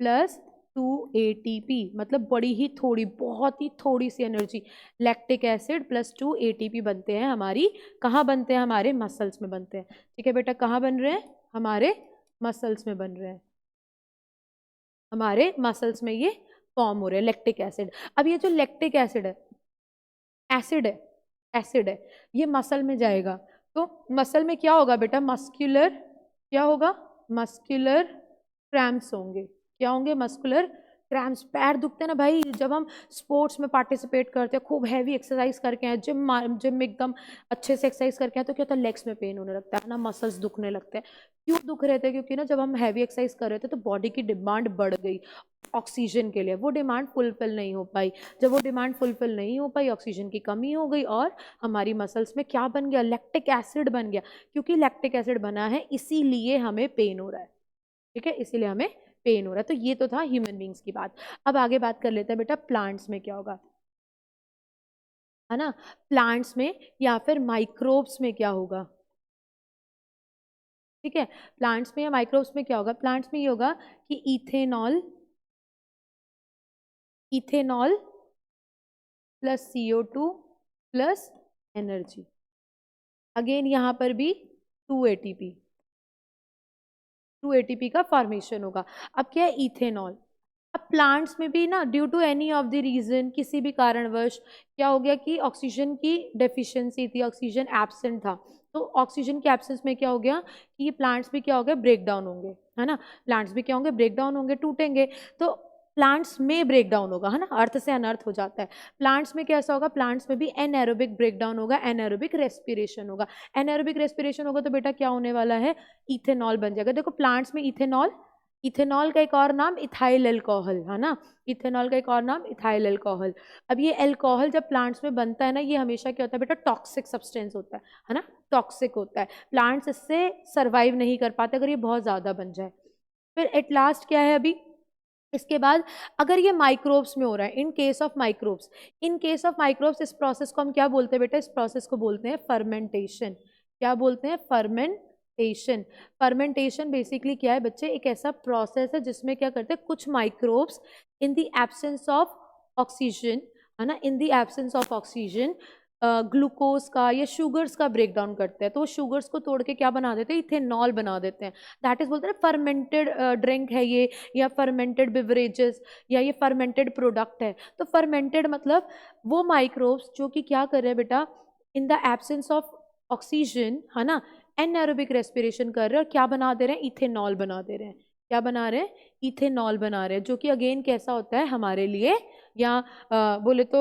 प्लस 2 ATP, मतलब बड़ी ही थोड़ी, बहुत ही थोड़ी सी energy, lactic acid plus 2 ATP बनते हैं हमारी, कहाँ बनते हैं, हमारे मसल्स में बनते हैं। ठीक है बेटा, कहाँ बन रहे हैं, हमारे मसल्स में बन रहे हैं, हमारे मसल्स में ये फॉर्म हो रहे हैं लैक्टिक एसिड। अब ये जो लैक्टिक एसिड है, एसिड है, एसिड है, ये मसल में जाएगा, तो मसल में क्या होगा बेटा, मस्कुलर, क्या होगा, मस्कुलर क्रैम्प्स होंगे। क्या होंगे, मस्कुलर क्रैम्प्स, पैर दुखते हैं ना भाई, जब हम स्पोर्ट्स में पार्टिसिपेट करते हैं, खूब हैवी एक्सरसाइज करके हैं, जिम में एकदम अच्छे से एक्सरसाइज करके हैं, तो क्या होता है, लेग्स में पेन होने लगता है ना, मसल्स दुखने लगते हैं। क्यों दुख रहे थे? क्योंकि ना जब हम हैवी एक्सरसाइज कर रहे थे तो बॉडी की डिमांड बढ़ गई ऑक्सीजन के लिए, वो डिमांड फुलफिल नहीं हो पाई। जब वो डिमांड फुलफिल नहीं हो पाई, ऑक्सीजन की कमी हो गई, और हमारी मसल्स में क्या बन गया, लैक्टिक एसिड बन गया। क्योंकि लैक्टिक एसिड बना है, इसीलिए हमें पेन हो रहा है। ठीक है, इसीलिए हमें पेन हो रहा है। तो ये तो था ह्यूमन बींग्स की बात। अब आगे बात कर लेते हैं बेटा, प्लांट्स में क्या होगा, है ना। प्लांट्स में या फिर माइक्रोब्स में क्या होगा? ठीक है, प्लांट्स में या माइक्रोब्स में क्या होगा? प्लांट्स में ये होगा कि ethanol, ethanol plus CO2 plus energy. Again यहाँ पर भी 2 ATP, 2 ATP का फॉर्मेशन होगा। अब क्या है, इथेनॉल। अब प्लांट्स में भी ना, due to any of the reason, किसी भी कारणवश क्या हो गया कि ऑक्सीजन की डेफिशिएंसी थी, ऑक्सीजन एब्सेंट था। तो ऑक्सीजन के एब्सेंस में क्या हो गया कि ये प्लांट्स भी क्या हो गए, ब्रेक डाउन होंगे, है ना। प्लांट्स भी क्या होंगे, ब्रेक डाउन होंगे, टूटेंगे। तो प्लांट्स में ब्रेक डाउन होगा, है ना, अर्थ से अनर्थ हो जाता है। प्लांट्स में कैसा होगा, प्लांट्स में भी एनएरोबिक ब्रेक डाउन होगा, एनएरोबिक रेस्पिरेशन होगा। एनएरोबिक रेस्पिरेशन होगा तो बेटा क्या होने वाला है, इथेनॉल बन जाएगा। देखो प्लांट्स में इथेनॉल, इथेनॉल का एक और नाम इथाइल अल्कोहल, है ना। इथेनॉल का एक और नाम इथाइल अल्कोहल। अब ये अल्कोहल जब प्लांट्स में बनता है ना, ये हमेशा क्या होता है बेटा, टॉक्सिक सब्सटेंस होता है ना, टॉक्सिक होता है। प्लांट्स इससे सर्वाइव नहीं कर पाते अगर ये बहुत ज़्यादा बन जाए। फिर एट लास्ट क्या है अभी, इसके बाद अगर ये माइक्रोब्स में हो रहा है, in case of microbes, in case of microbes, इस प्रोसेस को हम क्या बोलते हैं बेटा, इस प्रोसेस को बोलते हैं फर्मेंटेशन। क्या बोलते हैं, फर्मेंटेशन। फर्मेंटेशन बेसिकली क्या है बच्चे, एक ऐसा प्रोसेस है जिसमें क्या करते हैं, कुछ microbes in the absence of oxygen, है ना, इन the absence of oxygen glucose का या शुगर्स का ब्रेक डाउन करते हैं। तो वो शुगर्स को तोड़ के क्या बना देते हैं, इथेनॉल बना देते हैं। दैट इज बोलते हैं फर्मेंटेड ड्रिंक है ये, या फर्मेंटेड बिवरेजेस, या ये फर्मेंटेड प्रोडक्ट है। तो फर्मेंटेड मतलब वो माइक्रोब्स जो कि क्या कर रहे हैं बेटा, इन द एब्सेंस ऑफ ऑक्सीजन, है ना, एनएरोबिक रेस्पिरेशन कर रहे हैं, और क्या बना दे रहे हैं, इथेनॉल बना दे रहे हैं। क्या बना रहे हैं, इथेनॉल बना रहे हैं, जो कि अगेन कैसा होता है हमारे लिए, या बोले तो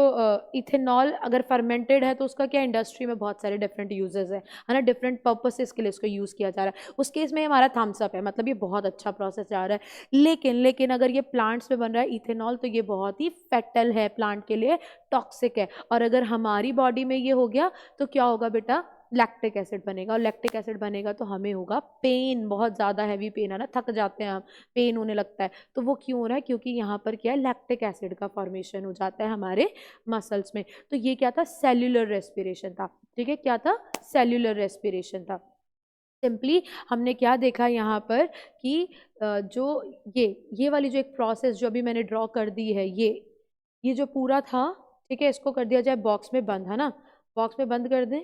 इथेनॉल अगर फर्मेंटेड है तो उसका क्या, इंडस्ट्री में बहुत सारे डिफरेंट यूजेस है ना, डिफरेंट पर्पसेस के लिए इसको यूज़ किया जा रहा है। उस केस में हमारा थम्स अप है, मतलब ये बहुत अच्छा प्रोसेस जा रहा है। लेकिन लेकिन अगर ये प्लांट्स में बन रहा है इथेनॉल, तो ये बहुत ही फैटल है प्लांट के लिए, टॉक्सिक है। और अगर हमारी बॉडी में ये हो गया तो क्या होगा बेटा, लैक्टिक एसिड बनेगा, और लैक्टिक एसिड बनेगा तो हमें होगा पेन, बहुत ज़्यादा हैवी पेन, है ना, थक जाते हैं हम, पेन होने लगता है। तो वो क्यों हो रहा है, क्योंकि यहाँ पर क्या है, लैक्टिक एसिड का फॉर्मेशन हो जाता है हमारे मसल्स में। तो ये क्या था, सेल्यूलर रेस्पिरेशन था। ठीक है, क्या था, सेल्यूलर रेस्पिरेशन था। सिंपली हमने क्या देखा यहाँ पर कि जो ये वाली जो एक प्रोसेस जो अभी मैंने ड्रॉ कर दी है, ये जो पूरा था, ठीक है, इसको कर दिया जाए बॉक्स में बंद, है ना, बॉक्स में बंद कर दें,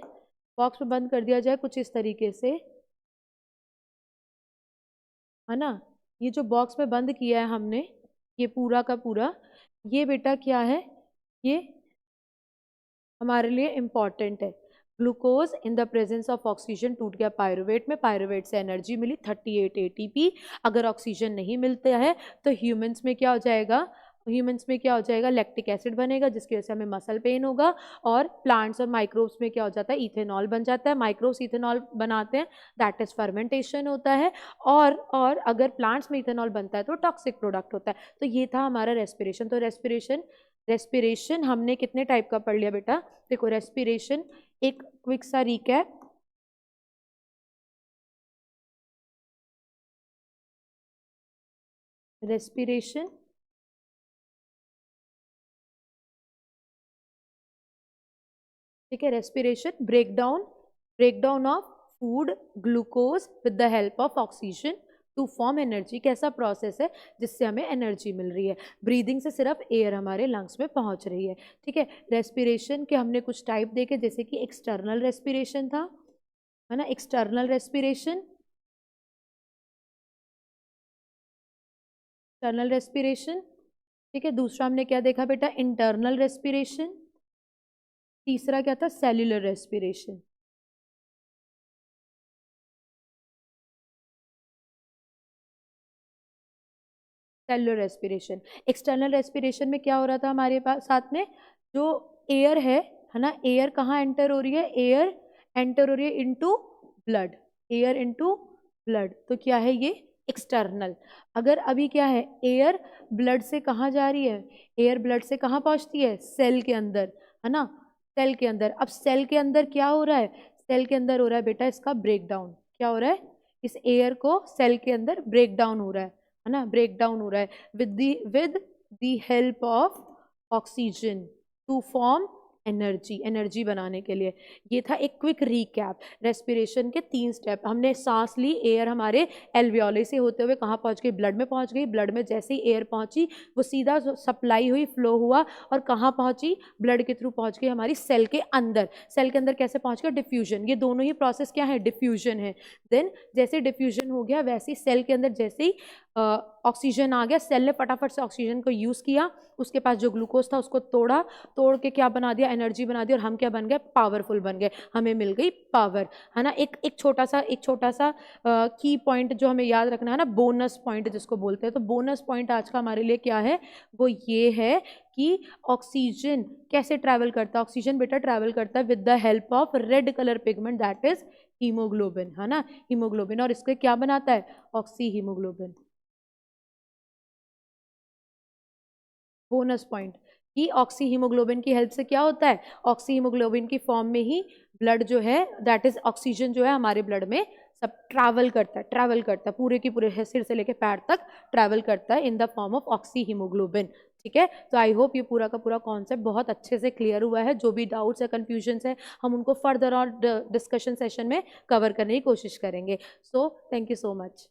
बॉक्स में बंद कर दिया जाए कुछ इस तरीके से, है ना। ये जो बॉक्स में बंद किया है हमने, ये पूरा का पूरा, ये बेटा क्या है, ये हमारे लिए इम्पॉर्टेंट है। Glucose in the presence of oxygen टूट गया पायरुवेट में, पायरुवेट से एनर्जी मिली 38 ATP। अगर ऑक्सीजन नहीं मिलता है तो ह्यूमंस में क्या हो जाएगा, ह्यूमंस में क्या हो जाएगा, लैक्टिक एसिड बनेगा, जिसकी वजह से हमें मसल पेन होगा। और प्लांट्स और माइक्रोब्स में क्या हो जाता है, इथेनॉल बन जाता है, माइक्रोब्स इथेनॉल बनाते हैं, दैट इज फर्मेंटेशन होता है। और अगर प्लांट्स में इथेनॉल बनता है तो टॉक्सिक प्रोडक्ट होता है। तो ये था हमारा रेस्पिरेशन। तो रेस्पिरेशन, रेस्पिरेशन हमने कितने टाइप का पढ़ लिया बेटा, देखो रेस्पिरेशन, एक क्विक सा रिकैप, रेस्पिरेशन, ठीक है, respiration, breakdown, breakdown of food glucose with the help of oxygen to form energy. कैसा प्रोसेस है जिससे हमें एनर्जी मिल रही है, ब्रीदिंग से सिर्फ एयर हमारे लंग्स में पहुंच रही है। ठीक है, रेस्पिरेशन के हमने कुछ टाइप देखे, जैसे कि एक्सटर्नल रेस्पिरेशन था, है ना, एक्सटर्नल रेस्पिरेशन, एक्सटर्नल रेस्पिरेशन। ठीक है, दूसरा हमने क्या देखा बेटा, इंटरनल रेस्पिरेशन। तीसरा क्या था, cellular respiration. Cellular respiration. External respiration में क्या हो रहा था हमारे पास साथ में, जो एयर है ना, एयर कहाँ एंटर हो रही है, एयर एंटर हो रही है into blood, air into blood, तो क्या है ये एक्सटर्नल। अगर अभी क्या है, एयर ब्लड से कहाँ जा रही है, एयर ब्लड से कहाँ पहुंचती है, सेल के अंदर, है ना, सेल के अंदर। अब सेल के अंदर क्या हो रहा है, सेल के अंदर हो रहा है बेटा इसका ब्रेक डाउन। क्या हो रहा है, इस एयर को सेल के अंदर ब्रेक डाउन हो रहा है ना, ब्रेक डाउन हो रहा है with the help of oxygen to form energy, energy बनाने के लिए। ये था एक क्विक रिकैप रेस्पिरेशन के 3 स्टेप। हमने सांस ली, एयर हमारे एल्वियोली से होते हुए कहाँ पहुँच गई, ब्लड में पहुँच गई, ब्लड में जैसे ही एयर पहुँची वो सीधा सप्लाई हुई, फ्लो हुआ और कहाँ पहुँची, ब्लड के थ्रू पहुँच गई हमारी सेल के अंदर। सेल के अंदर कैसे पहुँच गया, डिफ्यूजन। ये दोनों ही प्रोसेस क्या है, डिफ्यूजन है। देन जैसे डिफ्यूजन हो गया वैसे ही सेल के अंदर जैसे ही ऑक्सीजन आ गया, सेल ने फटाफट से ऑक्सीजन को यूज़ किया, उसके पास जो ग्लूकोज था उसको तोड़ा, तोड़ के क्या बना दिया, एनर्जी बना दी, और हम क्या बन गए, पावरफुल बन गए, हमें मिल गई पावर, है ना। एक छोटा सा की पॉइंट जो हमें याद रखना है ना, बोनस पॉइंट जिसको बोलते हैं, तो बोनस पॉइंट आज का हमारे लिए क्या है, वो ये है कि ऑक्सीजन कैसे ट्रैवल करता है। ऑक्सीजन बेटा ट्रैवल करता है with the help of red colour pigment, that is haemoglobin, है ना, हीमोग्लोबिन। और इसके क्या बनाता है, ऑक्सी हीमोग्लोबिन। बोनस पॉइंट कि ऑक्सी हीमोग्लोबिन की हेल्प से क्या होता है, ऑक्सी हीमोग्लोबिन की फॉर्म में ही ब्लड जो है, दैट इज ऑक्सीजन जो है हमारे ब्लड में सब ट्रैवल करता है पूरे की पूरे सिर से लेके पैर तक ट्रैवल करता है in the form of oxy haemoglobin. ठीक है, तो आई होप ये पूरा का पूरा कॉन्सेप्ट बहुत अच्छे से क्लियर हुआ है। जो भी डाउट्स है, कंफ्यूजन्स है, हम उनको फर्दर और डिस्कशन सेशन में कवर करने की कोशिश करेंगे। So thank you so much.